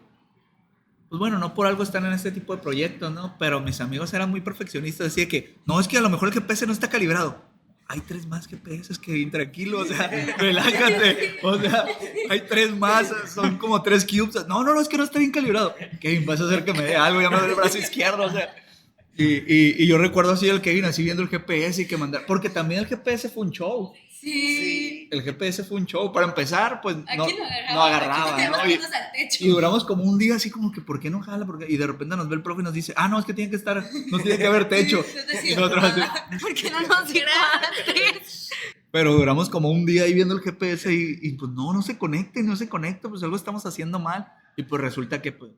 bueno, no por algo están en este tipo de proyectos, ¿no? Pero mis amigos eran muy perfeccionistas, decía que, no, es que a lo mejor el GPS no está calibrado. Hay 3 más GPS, que intranquilo, o sea, relájate, o sea, hay 3 más, son como 3 cubes. No, es que no está bien calibrado. Kevin, vas a hacer que me dé algo, ya me duele el brazo izquierdo, o sea. Y yo recuerdo así el Kevin, así viendo el GPS y que mandar, porque también el GPS fue un show. Sí. El GPS fue un show. Para empezar, pues no agarraba, aquí ¿no? Y duramos como un día así como que, ¿por qué no jala? Y de repente nos ve el profe y nos dice, no, es que tiene que haber techo. Y nosotros así, ¿por qué no nos dijo antes? pero duramos como un día ahí viendo el GPS y pues no se conecta, pues algo estamos haciendo mal. Y pues resulta que, pues,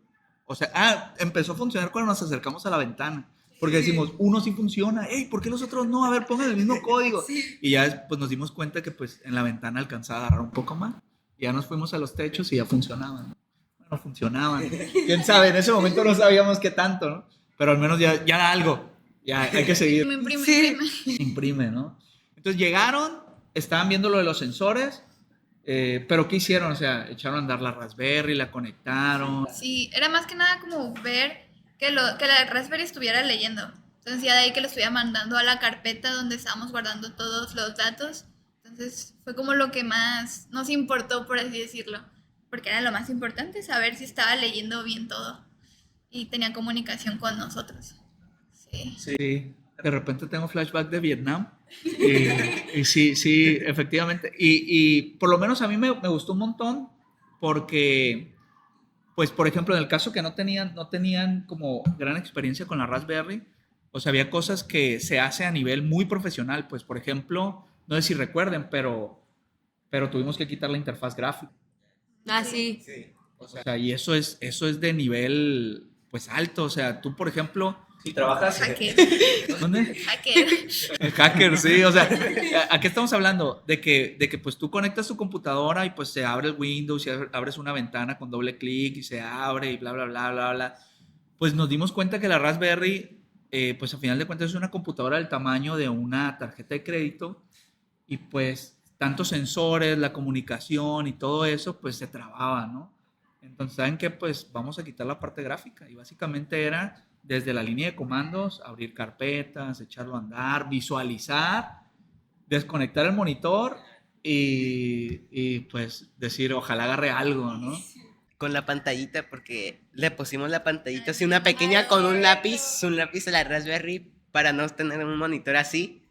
o sea, empezó a funcionar cuando nos acercamos a la ventana. Porque decimos, uno sí funciona, ¿por qué los otros no? A ver, pongan el mismo código. Sí. Y ya pues nos dimos cuenta que pues en la ventana alcanzaba a agarrar un poco más. Y ya nos fuimos a los techos y ya funcionaban. Bueno, funcionaban. Quién sabe, en ese momento no sabíamos qué tanto, ¿no? Pero al menos ya era algo. Ya hay que seguir. Imprime, ¿no? Entonces llegaron, estaban viendo lo de los sensores, pero ¿qué hicieron? O sea, echaron a andar la Raspberry, la conectaron. Sí, era más que nada como ver que la Raspberry estuviera leyendo. Entonces ya de ahí que lo estuviera mandando a la carpeta donde estábamos guardando todos los datos. Entonces fue como lo que más nos importó, por así decirlo. Porque era lo más importante, saber si estaba leyendo bien todo. Y tenía comunicación con nosotros. Sí. De repente tengo flashback de Vietnam. Y sí, efectivamente. Y por lo menos a mí me gustó un montón porque... Pues, por ejemplo, en el caso que no tenían como gran experiencia con la Raspberry, o sea, había cosas que se hace a nivel muy profesional. Pues, por ejemplo, no sé si recuerden, pero tuvimos que quitar la interfaz gráfica. Sí. O sea, y eso es de nivel, pues, alto. O sea, tú, por ejemplo, si trabajas... Hacker. ¿Dónde? Hacker. El hacker, sí, o sea, ¿a qué estamos hablando? De que pues tú conectas tu computadora y pues se abre el Windows y abres una ventana con doble clic y se abre y bla, bla, bla, bla, bla. Pues nos dimos cuenta que la Raspberry, pues a final de cuentas es una computadora del tamaño de una tarjeta de crédito y pues tantos sensores, la comunicación y todo eso, pues se trababa, ¿no? Entonces, ¿saben qué? Pues vamos a quitar la parte gráfica y básicamente era desde la línea de comandos, abrir carpetas, echarlo a andar, visualizar, desconectar el monitor y pues decir, ojalá agarre algo, ¿no? Con la pantallita, porque le pusimos la pantallita así, una pequeña con un lápiz a la Raspberry para no tener un monitor así.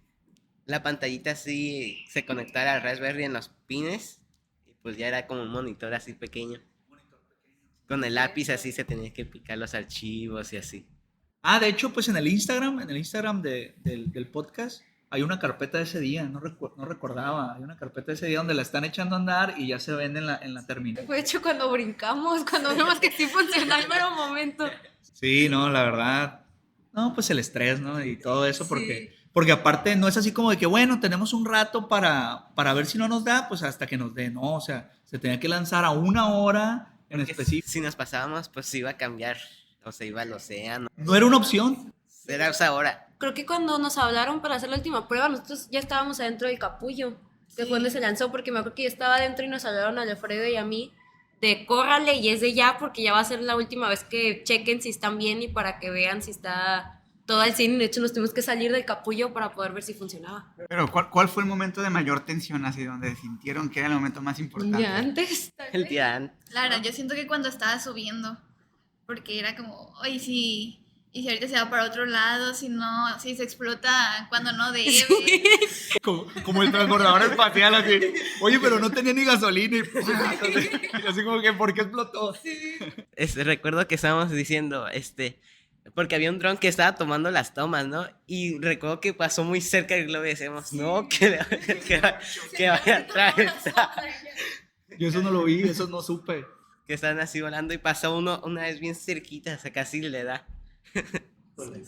La pantallita así se conectara al Raspberry en los pines y pues ya era como un monitor así pequeño. Con el lápiz así se tenía que picar los archivos y así. Ah, de hecho, pues en el Instagram del podcast, hay una carpeta de ese día, no recordaba, hay una carpeta de ese día donde la están echando a andar y ya se ven en la terminal. Fue hecho cuando brincamos, cuando vimos que sí funcionaba en un momento. Sí, no, la verdad, no, pues el estrés, ¿no? Y todo eso, Sí. porque aparte no es así como de que, bueno, tenemos un rato para ver si no nos da, pues hasta que nos dé, no, o sea, se tenía que lanzar a una hora en Porque específico. si nos pasábamos, pues se iba a cambiar, o se iba al océano. No era una opción. Era esa hora. Creo que cuando nos hablaron para hacer la última prueba, nosotros ya estábamos adentro del capullo, que fue donde se lanzó, porque me acuerdo que yo estaba adentro y nos hablaron a Alfredo y a mí de córrale y es de ya, porque ya va a ser la última vez que chequen si están bien y para que vean si está todo al 100. De hecho, nos tuvimos que salir del capullo para poder ver si funcionaba. Pero, ¿cuál fue el momento de mayor tensión, así, donde sintieron que era el momento más importante? Ya antes. El día antes. Claro, yo siento que cuando estaba subiendo, porque era como, oye, sí, y si ahorita se va para otro lado, si no, si se explota cuando no debe. Como el transbordador espacial, así. Oye, pero no tenía ni gasolina. Y así como que, ¿por qué explotó? Recuerdo que estábamos diciendo, porque había un dron que estaba tomando las tomas, ¿no? Y recuerdo que pasó muy cerca del globo y decíamos, no, que vaya a atravesar. Yo eso no lo vi, eso no supe. Que están así volando y pasó uno una vez bien cerquita, o sea, casi le da.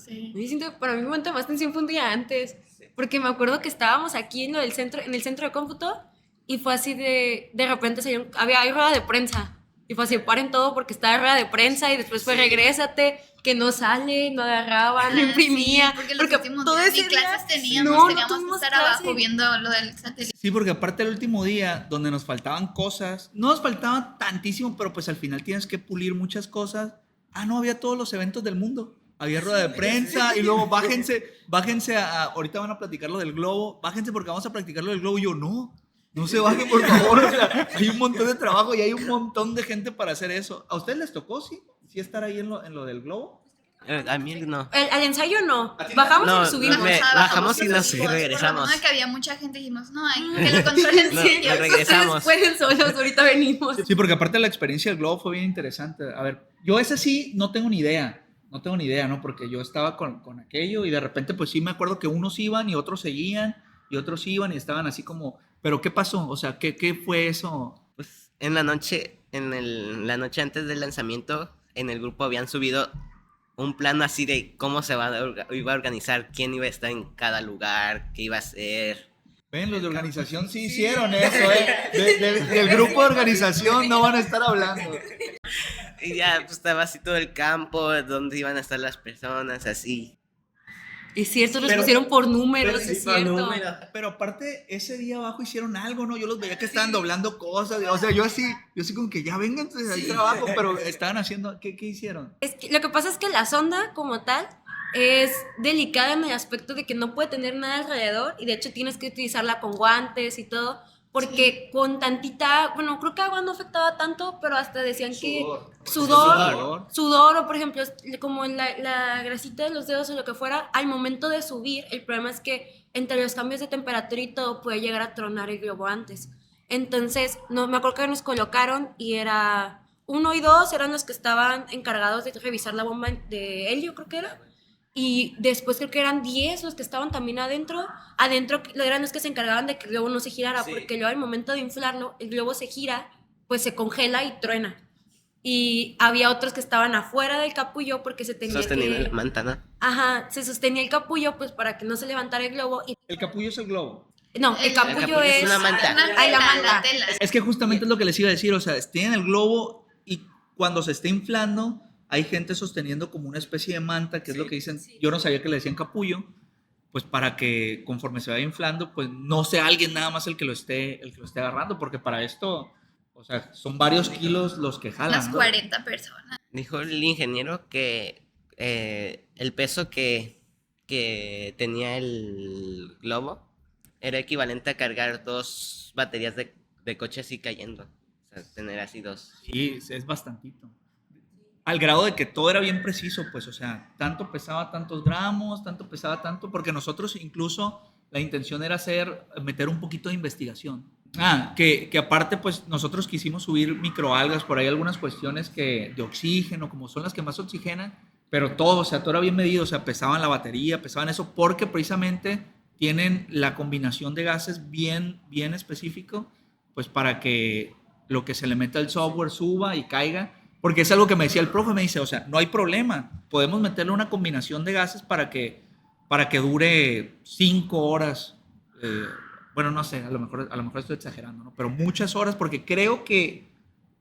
Sí. Yo siento que para mí el momento de más tensión fue un día antes, porque me acuerdo que estábamos aquí en el centro de cómputo y fue así de repente hay rueda de prensa y fue así, paren todo porque está rueda de prensa y después fue regrésate, que no sale, no agarraba, no imprimía, Sí, porque los últimos todo días ese ni clases día, teníamos, teníamos que tuvimos estar clase. abajo viendo lo del satélite. Sí, porque aparte el último día, donde nos faltaban cosas, no nos faltaba tantísimo, pero pues al final tienes que pulir muchas cosas. Ah, no, había todos los eventos del mundo. Había rueda de prensa y luego bájense ahorita van a platicar lo del globo, bájense porque vamos a practicar lo del globo. Y yo, no se bajen, por favor. O sea, hay un montón de trabajo y hay un montón de gente para hacer eso. ¿A ustedes les tocó, sí estar ahí en lo del globo? A mí no. Al ensayo no, bajamos No, y subimos. bajamos y nos Por regresamos. lo menos que había mucha gente y dijimos, no, hay que lo controlen No, ellos. nos regresamos. Pueden solos, ahorita venimos. Sí, porque aparte la experiencia del globo fue bien interesante. A ver, yo ese sí no tengo ni idea, ¿no? Porque yo estaba con aquello y de repente pues sí me acuerdo que unos iban y otros seguían y otros iban y estaban así como, ¿pero qué pasó? O sea, ¿qué fue eso? Pues en la noche, la noche antes del lanzamiento, en el grupo habían subido un plano así de cómo iba a organizar, quién iba a estar en cada lugar, qué iba a hacer. Ven, los de organización sí hicieron eso, ¿eh? Del grupo de organización no van a estar hablando. Y ya pues, estaba así todo el campo, donde iban a estar las personas, así. Es cierto, los Pero- pusieron por números, Pero sí, es por cierto. número. Pero aparte, ese día abajo hicieron algo, ¿no? Yo los veía que estaban doblando cosas. O sea, yo así como que ya vengan, hay trabajo, pero estaban haciendo, ¿qué hicieron? Es que, lo que pasa es que la sonda como tal es delicada en el aspecto de que no puede tener nada alrededor y de hecho tienes que utilizarla con guantes y todo porque con tantita, bueno, creo que agua no afectaba tanto, pero hasta decían que sudor o por ejemplo como en la grasita de los dedos o lo que fuera, al momento de subir, el problema es que entre los cambios de temperatura y todo puede llegar a tronar el globo antes. Entonces, no, me acuerdo que nos colocaron y era 1 y 2 eran los que estaban encargados de revisar la bomba de helio, creo que era. Y después creo que eran 10 los que estaban también adentro. Adentro eran los que se encargaban de que el globo no se girara, Sí. porque luego al momento de inflarlo, el globo se gira, pues se congela y truena. y había otros que estaban afuera del capullo porque se tenía Sosteniendo que... la manta, ¿no? Ajá, se sostenía el capullo pues para que no se levantara el globo y... El capullo es el globo. No, el capullo capullo es es... una manta. Una Ay, la tela, manta. la tela. Es que justamente es lo que les iba a decir, o sea, tienen el globo y cuando se está inflando hay gente sosteniendo como una especie de manta, que es lo que dicen, yo no sabía que le decían capullo, pues para que conforme se vaya inflando, pues no sea alguien nada más el que lo esté agarrando, porque para esto, o sea, son varios kilos los que jalan. Unas ¿no? 40 personas. Dijo el ingeniero que el peso que tenía el globo era equivalente a cargar 2 baterías de coche así cayendo. O sea, tener así 2. Sí, es bastantito. Al grado de que todo era bien preciso, pues, o sea, tanto pesaba tantos gramos, tanto pesaba tanto, porque nosotros incluso la intención era meter un poquito de investigación. Que aparte, pues, nosotros quisimos subir microalgas, por ahí algunas cuestiones de oxígeno, como son las que más oxigenan, pero todo, o sea, todo era bien medido, o sea, pesaban la batería, pesaban eso, porque precisamente tienen la combinación de gases bien, bien específico, pues, para que lo que se le meta al software suba y caiga. Porque es algo que me decía el profe, me dice, o sea, no hay problema, podemos meterle una combinación de gases para que dure 5 horas, bueno, no sé, a lo mejor estoy exagerando, ¿no? Pero muchas horas, porque creo que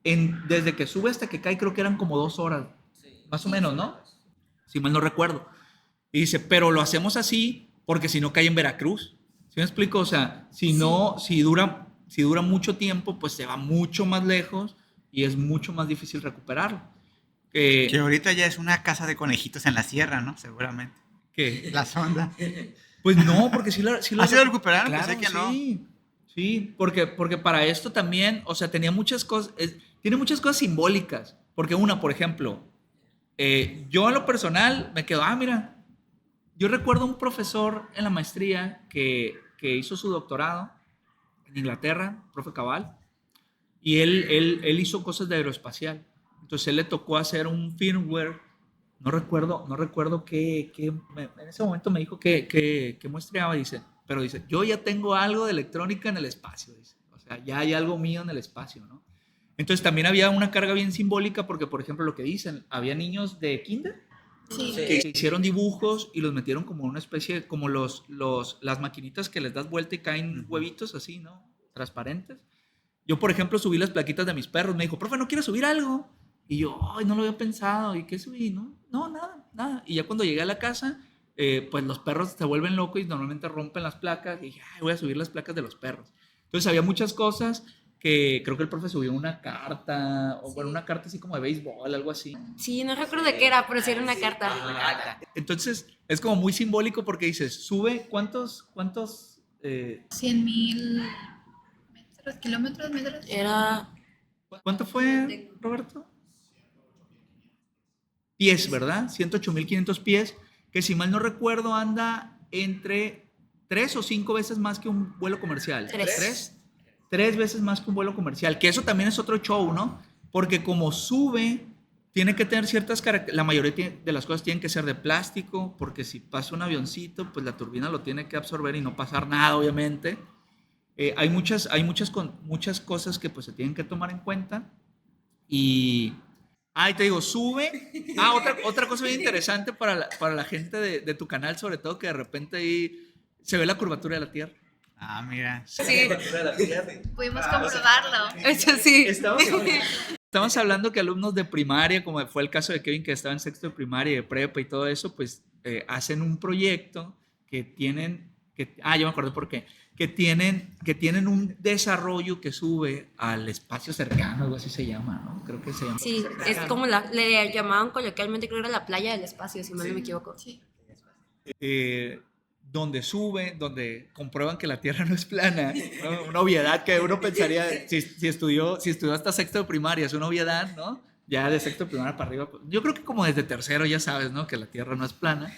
desde que sube hasta que cae, creo que eran como 2 horas, más o menos, ¿no? Si mal no recuerdo. Y dice, pero lo hacemos así porque si no cae en Veracruz. ¿Sí me explico? O sea, si dura mucho tiempo, pues se va mucho más lejos y es mucho más difícil recuperarlo. Que ahorita ya es una casa de conejitos en la sierra, ¿no? Seguramente. ¿Qué? La sonda. Pues no, porque sí la ¿Ah, sí lo recuperaron? Claro, Pensé que no. Sí, porque para esto también, o sea, tenía muchas cosas, tiene muchas cosas simbólicas. Porque una, por ejemplo, yo en lo personal me quedo, mira, yo recuerdo un profesor en la maestría que hizo su doctorado en Inglaterra, profe Cabal, y él hizo cosas de aeroespacial. Entonces él le tocó hacer un firmware, no recuerdo en ese momento me dijo que muestreaba, pero dice, yo ya tengo algo de electrónica en el espacio, dice. O sea, ya hay algo mío en el espacio, ¿no? Entonces también había una carga bien simbólica porque, por ejemplo, lo que dicen, había niños de kinder Sí. que hicieron dibujos y los metieron como una especie, como las maquinitas que les das vuelta y caen huevitos así, ¿no? Transparentes. Yo, por ejemplo, subí las plaquitas de mis perros. Me dijo, profe, ¿no quieres subir algo? Y yo, ay, no lo había pensado. ¿Y qué subí? No, nada. Y ya cuando llegué a la casa, pues los perros se vuelven locos y normalmente rompen las placas. Y dije, ay, voy a subir las placas de los perros. Entonces había muchas cosas que creo que el profe subió una carta, o bueno, una carta así como de béisbol, algo así. Sí, no recuerdo de qué era, pero sí era una carta. Entonces es como muy simbólico porque dices, sube, ¿cuántos 100,000 metros, kilómetros, metros. Era... ¿Cuánto fue, Roberto? Pies, ¿verdad? 108.500 pies, que si mal no recuerdo anda entre 3 o 5 veces más que un vuelo comercial. Tres veces más que un vuelo comercial, que eso también es otro show, ¿no? Porque como sube, tiene que tener ciertas características, la mayoría de las cosas tienen que ser de plástico, porque si pasa un avioncito, pues la turbina lo tiene que absorber y no pasar nada, obviamente. Hay muchas cosas que pues se tienen que tomar en cuenta. Y te digo, sube. Otra cosa bien interesante para la gente de tu canal, sobre todo, que de repente ahí se ve la curvatura de la Tierra. Mira. Sí, Pudimos comprobarlo. eso sí. Estamos hablando que alumnos de primaria, como fue el caso de Kevin, que estaba en sexto de primaria y de prepa y todo eso, pues hacen un proyecto que tienen, ya me acordé por qué, que tienen un desarrollo que sube al espacio cercano, algo así se llama, ¿no? Creo que se llama. Sí, es como le llamaban coloquialmente, creo que era la playa del espacio, si mal no me equivoco. Sí. Donde comprueban que la Tierra no es plana, ¿no? Una obviedad que uno pensaría, si estudió hasta sexto de primaria, es una obviedad, ¿no? Ya de sexto de primaria para arriba, pues, yo creo que como desde tercero ya sabes, ¿no? Que la Tierra no es plana.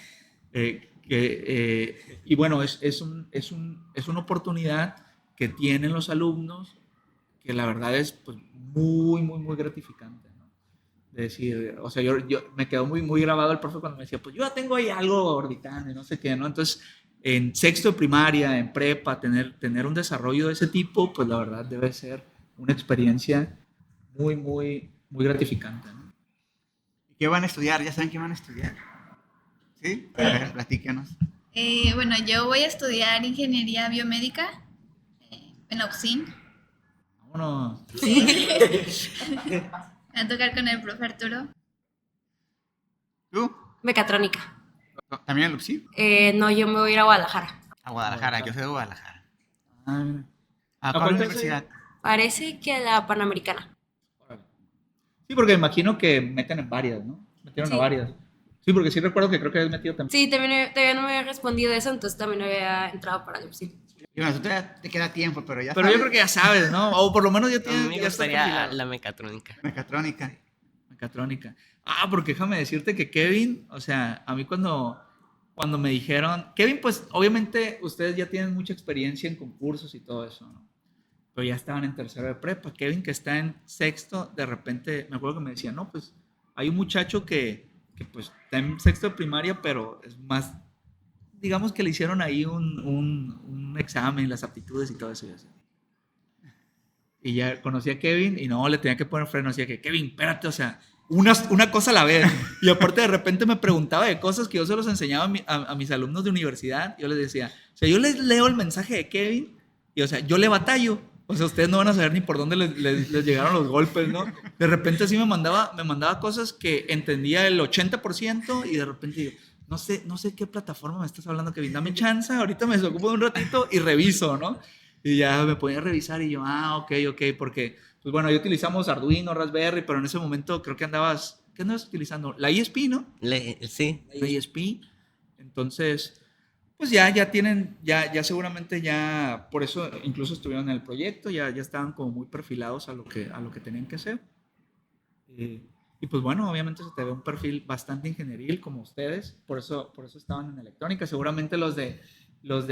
Y bueno, es una oportunidad que tienen los alumnos que la verdad es pues, muy, muy, muy gratificante, ¿no? De decir, o sea, yo me quedó muy, muy grabado el profe cuando me decía, pues yo ya tengo ahí algo orbitando y no sé qué, ¿no? Entonces, en sexto de primaria, en prepa, tener un desarrollo de ese tipo, pues la verdad debe ser una experiencia muy, muy, muy gratificante, ¿no? ¿Y qué van a estudiar? ¿Ya saben qué van a estudiar? ¿Sí? A ver, platícanos. Bueno, yo voy a estudiar ingeniería biomédica en la UPSIN. Vámonos. Me va a tocar con el profe Arturo. ¿Tú? Mecatrónica. ¿También en Lupsi? No, yo me voy a ir a Guadalajara. A Guadalajara, yo soy de Guadalajara. Ah, mira. ¿A cuál cuál te universidad? Parece que a la Panamericana. Órale. Sí, porque imagino que meten en varias, ¿no? Metieron a Sí. varias. Sí, porque sí recuerdo que creo que habías metido también. Sí, todavía no me había respondido eso, entonces también había entrado para el sí. Y bueno, tú te queda tiempo, pero ya Pero yo sabes. creo que ya sabes, ¿no? O por lo menos ya A mí tienes. me Ya está gustaría perfilado. la mecatrónica. Mecatrónica. Mecatrónica. Ah, porque déjame decirte que Kevin, o sea, a mí cuando me dijeron, Kevin, pues obviamente ustedes ya tienen mucha experiencia en concursos y todo eso, ¿no? Pero ya estaban en tercero de prepa. Kevin, que está en sexto, de repente, me acuerdo que me decía, no, pues hay un muchacho que pues está en sexto de primaria, pero es más, digamos que le hicieron ahí un examen, las aptitudes y todo eso. Y así. Y ya conocí a Kevin y no, le tenía que poner freno. Decía que, Kevin, espérate, o sea, una cosa a la vez. Y aparte de repente me preguntaba de cosas que yo se los enseñaba a mis alumnos de universidad. Yo les decía, o sea, yo les leo el mensaje de Kevin y, o sea, yo le batallo. O sea, ustedes no van a saber ni por dónde les llegaron los golpes, ¿no? De repente sí me mandaba cosas que entendía el 80% y de repente digo, no sé qué plataforma me estás hablando, Kevin, dame chance, ahorita me desocupo de un ratito y reviso, ¿no? Y ya me ponía a revisar y yo, ok, porque, pues bueno, ahí utilizamos Arduino, Raspberry, pero en ese momento creo que ¿qué andabas utilizando? La ISP, ¿no? Sí. La ISP. Entonces, pues ya tienen, ya seguramente ya, por eso incluso estuvieron en el proyecto, ya estaban como muy perfilados a lo que tenían que hacer. Y pues bueno, obviamente se te ve un perfil bastante ingenieril como ustedes, por eso estaban en electrónica. Seguramente los de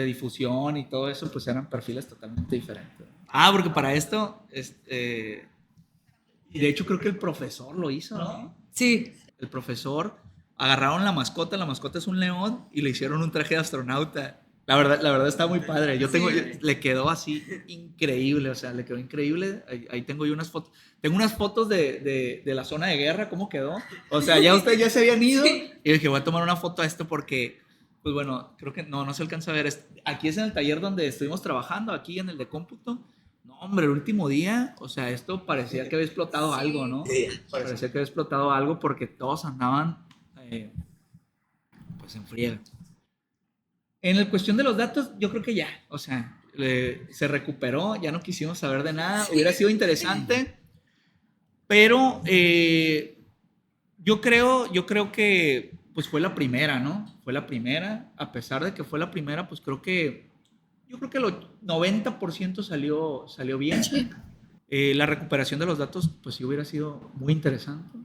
difusión y todo eso, pues eran perfiles totalmente diferentes. Ah, porque para esto, y de hecho creo que el profesor lo hizo, ¿no? Sí. El profesor, agarraron la mascota es un león y le hicieron un traje de astronauta. La verdad está muy padre. Le quedó así increíble, o sea, le quedó increíble. Ahí tengo yo unas fotos. Tengo unas fotos de la zona de guerra, cómo quedó. O sea, ya ustedes ya se habían ido. Y dije, voy a tomar una foto a esto porque, pues bueno, creo que no se alcanza a ver. Aquí es en el taller donde estuvimos trabajando, aquí en el de cómputo. No, hombre, el último día, o sea, esto parecía que había explotado algo, ¿no? Parecía que había explotado algo porque todos andaban, pues en friega. En la cuestión de los datos, yo creo que ya, o sea, se recuperó, ya no quisimos saber de nada, hubiera sido interesante, pero yo creo que pues fue la primera, ¿no? Fue la primera, a pesar de que fue la primera, pues yo creo que el 90% salió bien. Sí. La recuperación de los datos, pues sí hubiera sido muy interesante,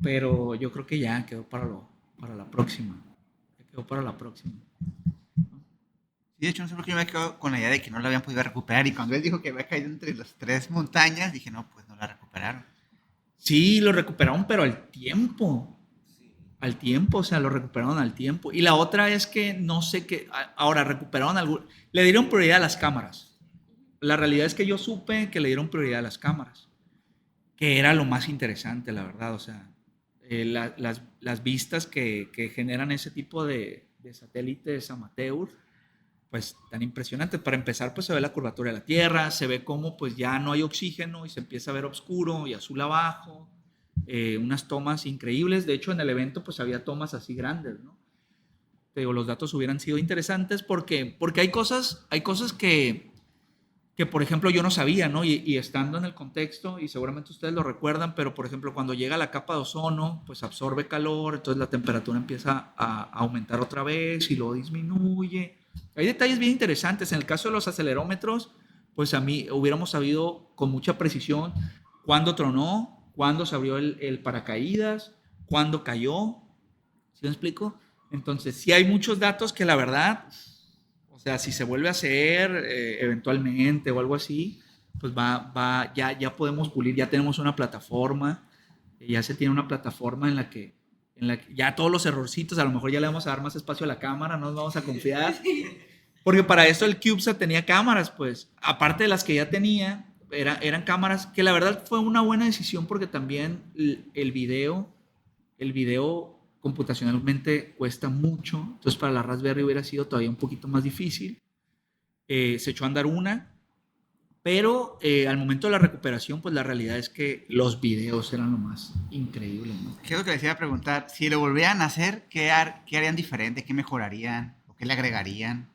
pero yo creo que ya quedó para la próxima. Quedó para la próxima. Sí, de hecho, no sé por qué me había quedado con la idea de que no la habían podido recuperar. Y cuando él dijo que había caído entre las 3 montañas, dije, no, pues no la recuperaron. Sí, lo recuperaron, pero al tiempo. Al tiempo, o sea, lo recuperaron al tiempo. Y la otra es que no sé qué. Ahora, le dieron prioridad a las cámaras. La realidad es que yo supe que le dieron prioridad a las cámaras, que era lo más interesante, la verdad. O sea, las vistas que generan ese tipo de satélites amateur, pues tan impresionantes. Para empezar, pues se ve la curvatura de la Tierra, se ve cómo pues ya no hay oxígeno y se empieza a ver oscuro y azul abajo. Unas tomas increíbles. De hecho, en el evento pues había tomas así grandes, ¿no? Te digo, los datos hubieran sido interesantes porque hay cosas que por ejemplo yo no sabía, ¿no? Y estando en el contexto, y seguramente ustedes lo recuerdan, pero por ejemplo cuando llega la capa de ozono, pues absorbe calor, entonces la temperatura empieza a aumentar otra vez y luego disminuye. Hay detalles bien interesantes. En el caso de los acelerómetros, pues a mí hubiéramos sabido con mucha precisión cuándo tronó, cuándo se abrió el paracaídas, cuándo cayó. ¿Sí me explico? Entonces, sí hay muchos datos que la verdad, o sea, si se vuelve a hacer eventualmente o algo así, pues ya podemos pulir, ya tenemos una plataforma, ya se tiene una plataforma en la que ya todos los errorcitos, a lo mejor ya le vamos a dar más espacio a la cámara, no nos vamos a confiar. Porque para eso el CubeSat tenía cámaras, pues, aparte de las que ya tenía, Eran cámaras que la verdad fue una buena decisión porque también el video computacionalmente cuesta mucho. Entonces para la Raspberry hubiera sido todavía un poquito más difícil. Se echó a andar una, pero al momento de la recuperación, pues la realidad es que los videos eran lo más increíble, ¿no? ¿Qué es lo que les iba a preguntar? Si lo volvieran a hacer, ¿qué harían diferente? ¿Qué mejorarían? ¿O qué le agregarían?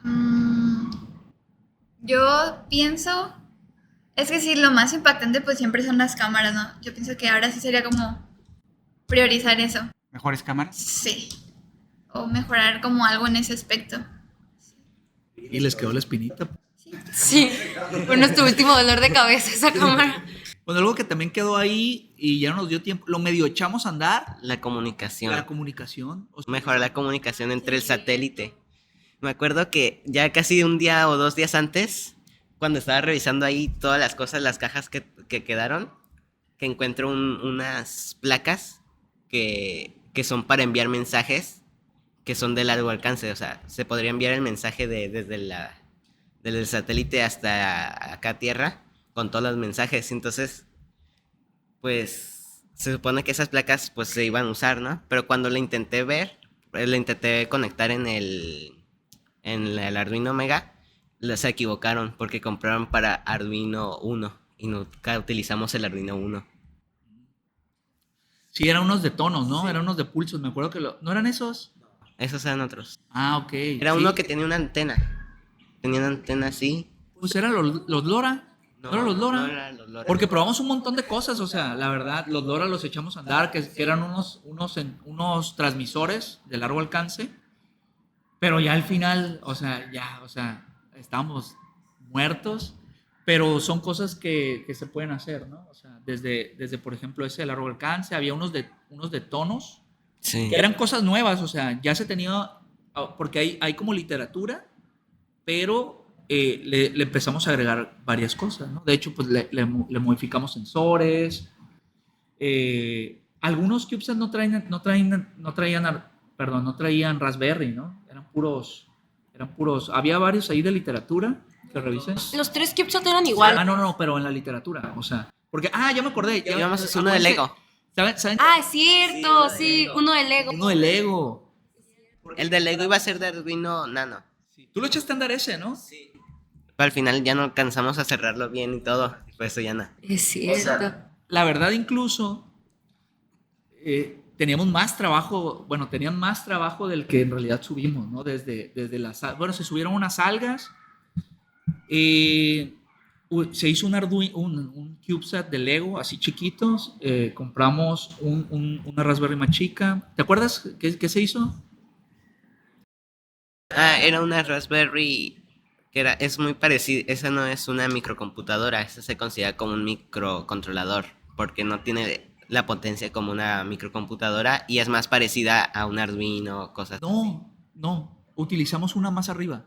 Mm, yo pienso, es que sí, lo más impactante pues siempre son las cámaras, ¿no? Yo pienso que ahora sí sería como priorizar eso. ¿Mejores cámaras? Sí. O mejorar como algo en ese aspecto. Y les quedó la espinita. Sí, fue nuestro último dolor de cabeza esa cámara. Bueno, algo que también quedó ahí y ya no nos dio tiempo, lo medio echamos a andar, La comunicación. la comunicación. O sea, Mejorar la comunicación entre el satélite. Me acuerdo que ya casi un día o 2 días antes, cuando estaba revisando ahí todas las cosas, las cajas que quedaron, que encuentro unas placas que son para enviar mensajes que son de largo alcance. O sea, se podría enviar el mensaje desde el satélite hasta acá a Tierra con todos los mensajes. Entonces, pues se supone que esas placas pues se iban a usar, ¿no? Pero cuando la intenté conectar en el Arduino Mega, se equivocaron porque compraron para Arduino 1 y nunca utilizamos el Arduino 1. sí, eran unos de tonos, ¿no? Eran unos de pulsos, me acuerdo que ¿no eran esos? Esos eran otros. Ah, ok. Era sí. uno que tenía una antena. Tenía una antena así. Pues eran los LoRa. ¿No eran los LoRa? No eran los LoRa. Porque probamos un montón de cosas, o sea, la verdad, los LoRa los echamos a andar, que eran unos transmisores de largo alcance, pero ya al final, o sea, estábamos muertos, pero son cosas que se pueden hacer, ¿no? O sea, desde por ejemplo, ese de largo alcance, había unos de tonos, Sí. que eran cosas nuevas, o sea, ya se tenía, porque hay como literatura, pero le empezamos a agregar varias cosas, ¿no? De hecho, pues le modificamos sensores. Algunos CubeSat no traían Raspberry, ¿no? Eran puros. Había varios ahí de literatura que revisé. Los 3 CubeSat eran igual. No, pero en la literatura, o sea, porque, ya me acordé. Íbamos a hacer uno de Lego. ¿Saben? Ah, es cierto, sí, uno de Lego. Uno de Lego. El de Lego iba a ser de Arduino Nano. Tú lo echaste a andar ese, ¿no? Sí. Pero al final ya no alcanzamos a cerrarlo bien y todo. Por eso ya no. Es cierto. La verdad, incluso tenían más trabajo del que en realidad subimos, ¿no? Desde se subieron unas algas, se hizo un CubeSat de Lego, así chiquitos, compramos una Raspberry más chica. ¿Te acuerdas qué se hizo? Era una Raspberry que es muy parecida. Esa no es una microcomputadora, esa se considera como un microcontrolador, porque no tiene la potencia como una microcomputadora y es más parecida a un Arduino, cosas así. No, utilizamos una más arriba.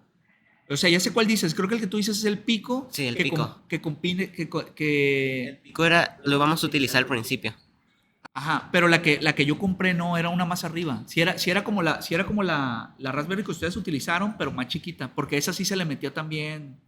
O sea, ya sé cuál dices, creo que el que tú dices es el Pico. Sí, el Pico. Que El Pico lo vamos a utilizar al principio. Ajá, pero la que yo compré no era una más arriba. Si era como la Raspberry que ustedes utilizaron, pero más chiquita, porque esa sí se le metía también,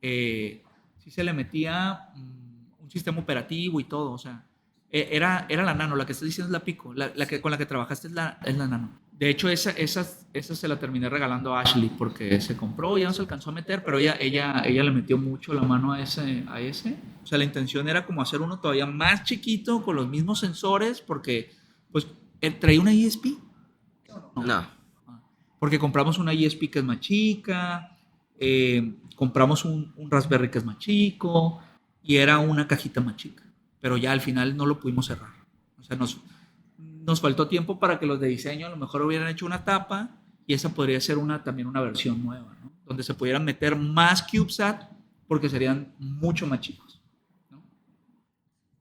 sí se le metía un sistema operativo y todo, o sea, era la Nano, la que estás diciendo es la Pico, con la que trabajaste es la Nano. De hecho, esa se la terminé regalando a Ashley porque se compró y ya no se alcanzó a meter, pero ella le metió mucho la mano a ese. O sea, la intención era como hacer uno todavía más chiquito con los mismos sensores porque, pues, traía una ESP. No. Porque compramos una ESP que es más chica, compramos un Raspberry que es más chico y era una cajita más chica. Pero ya al final no lo pudimos cerrar. O sea, nos faltó tiempo para que los de diseño a lo mejor hubieran hecho una tapa y esa podría ser también una versión nueva, ¿no? Donde se pudieran meter más CubeSat porque serían mucho más chicos, ¿no?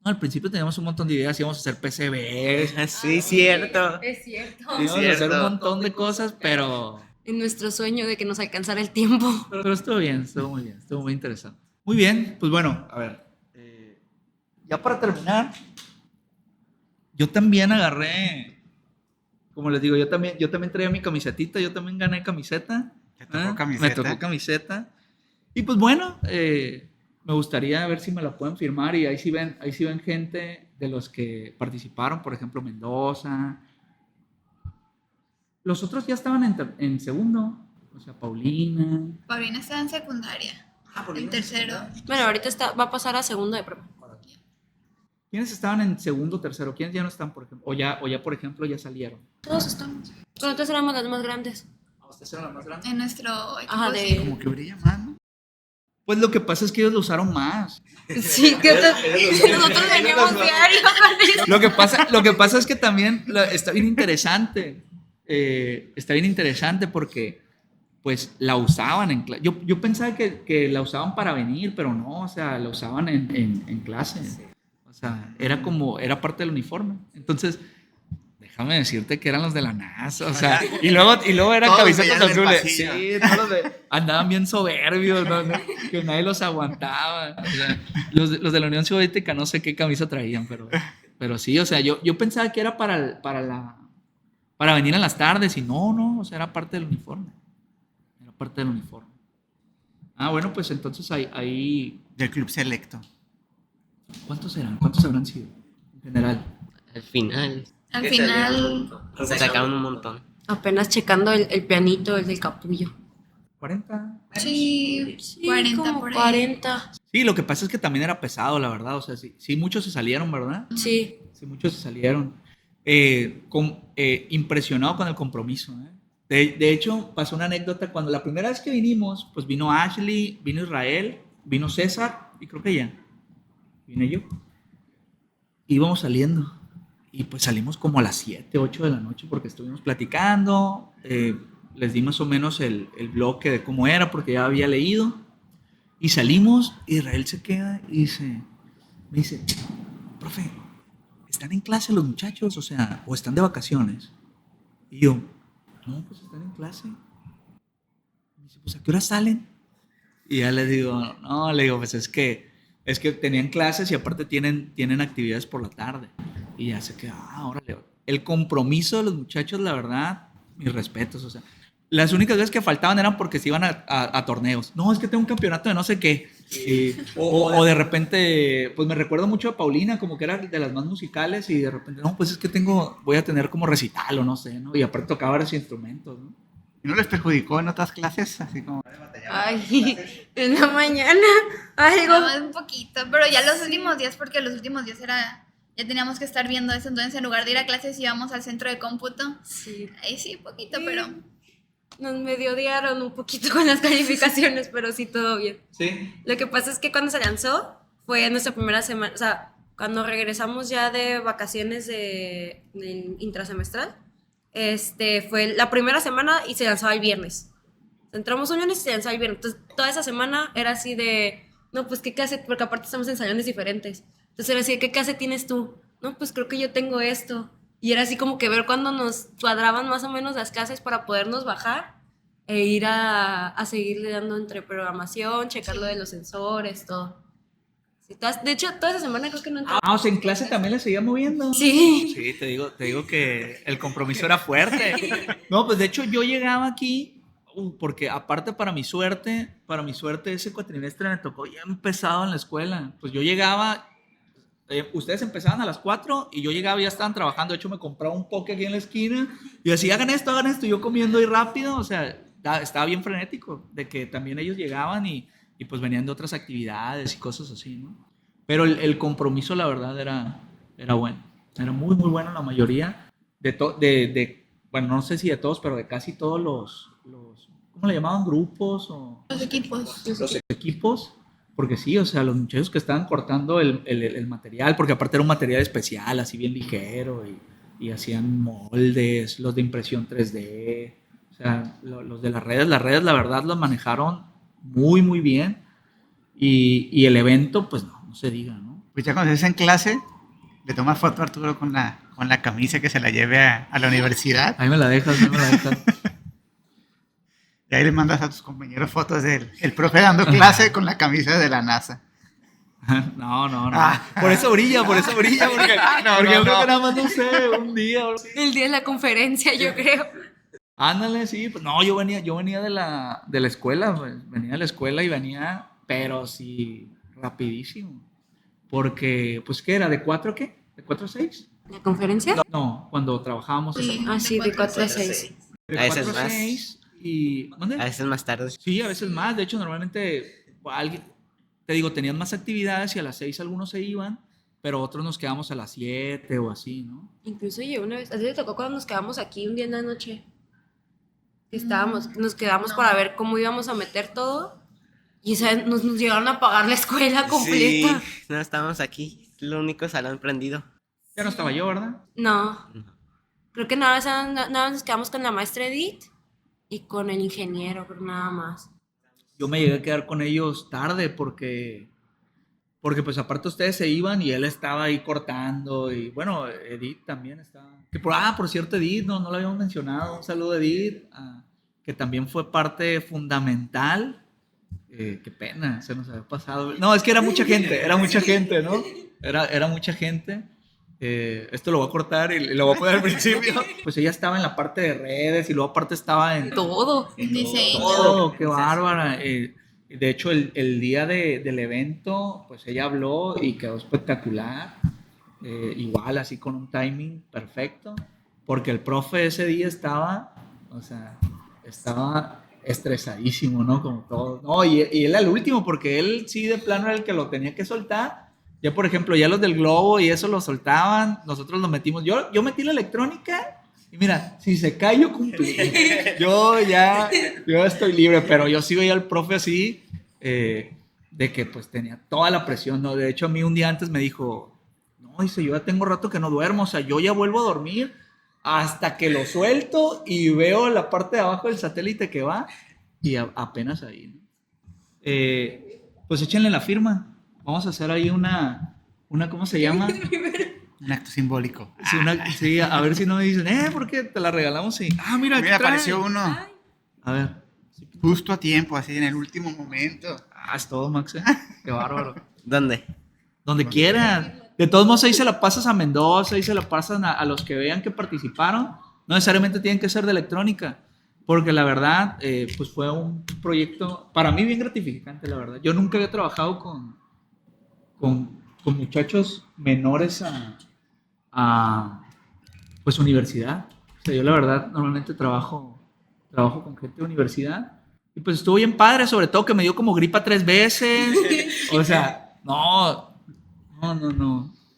Al principio teníamos un montón de ideas, íbamos a hacer PCBs, Sí, cierto. Es cierto. íbamos a hacer un montón de cosas, pero En nuestro sueño de que nos alcanzara el tiempo. estuvo bien, estuvo muy bien, estuvo muy interesante. Muy bien, pues bueno, a ver, ya para terminar, yo también agarré, como les digo, yo también traía mi camisetita, yo también gané camiseta ¿Te tocó Me camiseta? tocó camiseta. Y pues bueno, me gustaría ver si me la pueden firmar y ahí sí ven gente de los que participaron, por ejemplo, Mendoza. Los otros ya estaban en segundo, o sea, Paulina. Paulina está en secundaria, en tercero. Bueno, ahorita va a pasar a segundo de prepa. ¿Quiénes estaban en segundo, tercero? ¿Quiénes ya no están, por ejemplo? O ya por ejemplo, ya salieron. Todos estamos. Nosotros éramos las más grandes. ¿Ustedes eran los más grandes? En nuestro equipo Ajá, sí. Como que brilla más, ¿no? Pues lo que pasa es que ellos lo usaron más. Sí, que nosotros veníamos diario con eso. Lo que pasa es que también está bien interesante. Está bien interesante porque pues la usaban en clase. Yo pensaba que la usaban para venir, pero no, o sea, la usaban en clase. O sea, era parte del uniforme. Entonces, déjame decirte que eran los de la NASA, o sea, y luego eran Todos camisetas veían el azules. pasillo. Sí, todos andaban bien soberbios, ¿no? Que nadie los aguantaba. O sea, los de la Unión Soviética no sé qué camisa traían, pero sí, o sea, yo pensaba que era para venir en las tardes y no, o sea, era parte del uniforme. Era parte del uniforme. Ah, bueno, pues entonces ahí Del club selecto. ¿cuántos eran? ¿Cuántos habrán sido en general? Al final Al final, se sacaron un montón. Apenas checando el pianito, el del capullo. ¿40? sí, 40 como por ahí. 40. Sí, lo que pasa es que también era pesado, la verdad. O sea, sí muchos se salieron, ¿verdad? Sí. Sí, muchos se salieron. Impresionado con el compromiso. De hecho, pasó una anécdota. Cuando la primera vez que vinimos, pues vino Ashley, vino Israel, vino César y creo que ya. Vine yo. Íbamos saliendo. Y pues salimos como a las 7, 8 de la noche porque estuvimos platicando. Les di más o menos el bloque de cómo era porque ya había leído. Y salimos, Israel se queda y me dice, profe, ¿están en clase los muchachos? O sea, ¿o están de vacaciones? Y yo, no, pues están en clase. Me dice, pues ¿a qué hora salen? Y ya le digo, no, le digo, pues es que tenían clases y aparte tienen actividades por la tarde. Y ya se queda, órale. El compromiso de los muchachos, la verdad, mis respetos, o sea, las únicas veces que faltaban eran porque se iban a torneos. No, es que tengo un campeonato de no sé qué. O de repente, pues me recuerdo mucho a Paulina, como que era de las más musicales, y de repente, no, pues es que voy a tener como recital o no sé, ¿no? Y aparte tocaba varios instrumentos, ¿no? ¿Y no les perjudicó en otras clases? Así como de batallar. Ay, en la mañana. Algo. Nada más un poquito, pero ya los últimos días, porque los últimos días ya teníamos que estar viendo eso, entonces en lugar de ir a clases íbamos al centro de cómputo. Sí. Ahí sí, poquito, pero Nos medio odiaron un poquito con las calificaciones, pero sí, todo bien. Sí. Lo que pasa es que cuando se lanzó fue nuestra primera semana, o sea, cuando regresamos ya de vacaciones de intrasemestral, fue la primera semana y se lanzaba el viernes. Entramos un viernes y se lanzaba el viernes. Entonces, toda esa semana era así de, no, pues, ¿qué clase? Porque aparte estamos en salones diferentes. Entonces era así de, ¿qué clase tienes tú? No, pues creo que yo tengo esto. Y era así como que ver cuándo nos cuadraban más o menos las clases para podernos bajar e ir a seguirle dando entre programación, checar lo de los sensores, todo. Sí, de hecho, toda esa semana creo que no entré. O sea, en clase también le seguía moviendo. Sí. Sí, te digo que el compromiso era fuerte. No, pues de hecho yo llegaba aquí, porque aparte para mi suerte ese cuatrimestre me tocó ya empezado en la escuela. Pues yo llegaba, ustedes empezaban a las 4 y yo llegaba y ya estaban trabajando. De hecho me compraba un poke aquí en la esquina y decía, hagan esto, y yo comiendo ahí rápido. O sea, estaba bien frenético de que también ellos llegaban y pues venían de otras actividades y cosas así, ¿no? Pero el compromiso, la verdad, era bueno. Era muy, muy bueno la mayoría. Bueno, no sé si de todos, pero de casi todos los ¿cómo le llamaban? ¿Grupos? los equipos. Los equipos. Porque sí, o sea, los muchachos que estaban cortando el material, porque aparte era un material especial, así bien ligero, y hacían moldes, los de impresión 3D. O sea, los de las redes, la verdad, los manejaron muy, muy bien. Y el evento, pues no se diga, ¿no? Pues ya cuando estés en clase, le tomas foto a Arturo con la camisa que se la lleve a la universidad. Ahí me la dejas. Y ahí le mandas a tus compañeros fotos del el profe dando clase con la camisa de la NASA. No. Por eso brilla, porque yo creo que nada más, no sé, un día. El día de la conferencia, yo creo. Ándale, sí, pues no, yo venía de la escuela, pues, venía de la escuela y venía, pero sí, rapidísimo. Porque, pues, ¿qué era? ¿De 4 a qué? ¿De 4 a 6? ¿La conferencia? No, cuando trabajábamos Sí, Ah, sí, de 4 a 6. 6. de A veces 4 a más. 6 y... ¿Dónde? A veces más tarde. Sí, a veces más. De hecho, normalmente alguien, te digo, tenían más actividades y a las 6 algunos se iban, pero otros nos quedamos a las 7 o así, ¿no? Incluso yo una vez, ¿a ti te tocó cuando nos quedamos aquí un día en la noche? Que nos quedamos No. para ver cómo íbamos a meter todo y ¿sabes? Nos llegaron a pagar la escuela completa. Sí, no estábamos aquí. Es el único salón prendido. Ya no estaba yo, ¿verdad? No, No. creo que nada más nos quedamos con la maestra Edith y con el ingeniero, pero nada más. Yo me llegué a quedar con ellos tarde porque pues aparte ustedes se iban y él estaba ahí cortando y bueno, Edith también estaba. Por cierto, Edith, no lo habíamos mencionado. Un saludo a Edith, que también fue parte fundamental. Qué pena, se nos había pasado. No, es que era mucha gente, ¿no? Era mucha gente. Esto lo voy a cortar y lo voy a poner al principio. Pues ella estaba en la parte de redes y luego aparte estaba en Todo. Diseño. todo, qué bárbara. De hecho, el día del evento, pues ella habló y quedó espectacular. Igual, así con un timing perfecto. Porque el profe ese día estaba, o sea, estaba estresadísimo, ¿no? Como todo. No, y él al último, porque él sí de plano era el que lo tenía que soltar. Ya, por ejemplo, ya los del globo y eso lo soltaban, nosotros lo metimos. Yo metí la electrónica y mira, si se cae yo cumplí. Yo estoy libre, pero yo sí veía al profe así, de que pues tenía toda la presión, ¿no? De hecho, a mí un día antes me dijo, no, dice, yo ya tengo rato que no duermo, o sea, yo ya vuelvo a dormir hasta que lo suelto y veo la parte de abajo del satélite que va y apenas ahí, ¿no? Pues échenle la firma. Vamos a hacer ahí una ¿cómo se llama? Un acto simbólico. Sí, sí, a ver si no me dicen, ¿por qué te la regalamos? Y, mira, aquí Mira, trae. apareció uno A ver. justo a tiempo, así en el último momento. Es todo, Max. Qué bárbaro. ¿Dónde? Donde quieras. De todos modos, ahí se la pasas a Mendoza, ahí se la pasan a los que vean que participaron. No necesariamente tienen que ser de electrónica, porque la verdad, pues fue un proyecto para mí bien gratificante, la verdad. Yo nunca había trabajado con muchachos menores pues universidad. O sea, yo la verdad normalmente trabajo con gente de universidad. Y pues estuvo bien padre, sobre todo que me dio como gripa 3 veces. O sea, no.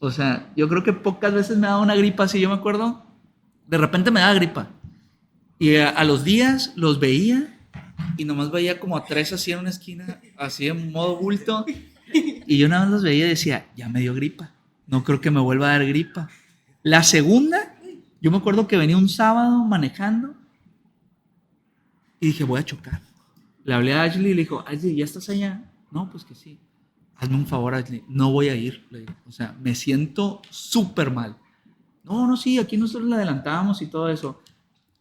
O sea, yo creo que pocas veces me ha dado una gripa así, yo me acuerdo. De repente me daba gripa. Y a los días los veía y nomás veía como a 3 así en una esquina, así en modo bulto. Y yo nada más los veía y decía, ya me dio gripa. No creo que me vuelva a dar gripa. La segunda, yo me acuerdo que venía un sábado manejando y dije, voy a chocar. Le hablé a Ashley y le dijo, Ashley, ¿ya estás allá? No, pues que sí. Hazme un favor, Ashley, no voy a ir. Le digo, o sea, me siento súper mal. No, sí, aquí nosotros le adelantamos y todo eso.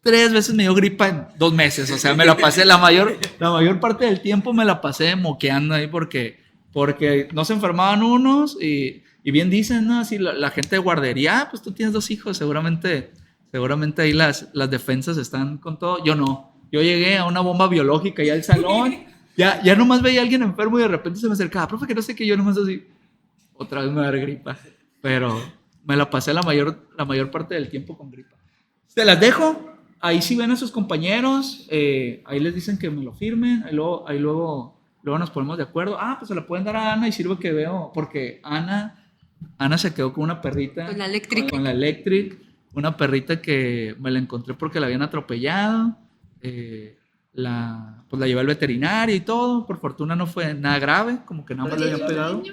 3 veces me dio gripa en 2 meses. O sea, me la pasé, la mayor parte del tiempo me la pasé moqueando ahí porque no se enfermaban unos y bien dicen, ¿no? Así la gente de guardería, pues tú tienes 2 hijos, seguramente ahí las defensas están con todo. Yo no. Yo llegué a una bomba biológica ya al salón, ya nomás veía a alguien enfermo y de repente se me acercaba, profe, que no sé qué, yo nomás así, otra vez me va a dar gripa. Pero me la pasé la mayor parte del tiempo con gripa. Se las dejo. Ahí sí ven a sus compañeros, ahí les dicen que me lo firmen, ahí luego nos ponemos de acuerdo. Pues se la pueden dar a Ana y sirve que veo, porque Ana se quedó con una perrita. Con la Electric. Con la Electric, una perrita que me la encontré porque la habían atropellado. Pues la llevé al veterinario y todo. Por fortuna no fue nada grave, como que nada más le habían pegado.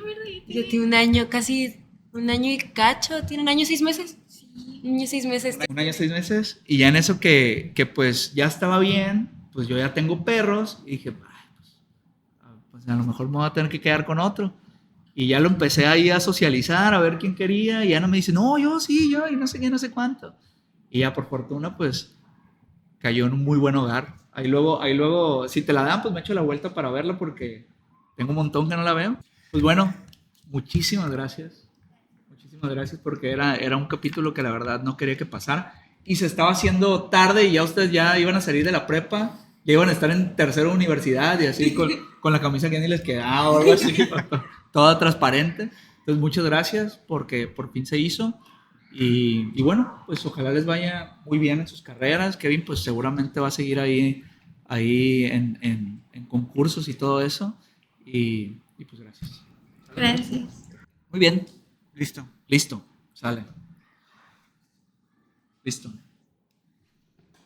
Ya tiene un año, casi un año y cacho. ¿Tiene un año y 6 meses? Sí. Un año y 6 meses. Un año y 6 meses. Y ya en eso que pues ya estaba bien, pues yo ya tengo perros. Y dije, pues a lo mejor me voy a tener que quedar con otro. Y ya lo empecé ahí a socializar, a ver quién quería. Y ya no me dice, no, yo, y no sé qué, no sé cuánto. Y ya por fortuna, pues cayó en un muy buen hogar. Ahí luego, si te la dan, pues me echo la vuelta para verla porque tengo un montón que no la veo. Pues bueno, muchísimas gracias. Muchísimas gracias porque era un capítulo que la verdad no quería que pasara. y se estaba haciendo tarde y ya ustedes ya iban a salir de la prepa, ya iban a estar en tercera universidad y así con la camisa que ni les quedaba o algo así, toda transparente. Entonces, muchas gracias porque por fin se hizo. Y bueno, pues ojalá les vaya muy bien en sus carreras. Kevin, pues seguramente va a seguir ahí en concursos y todo eso. Y pues gracias. Gracias. Muy bien. Listo. Listo, sale. Listo.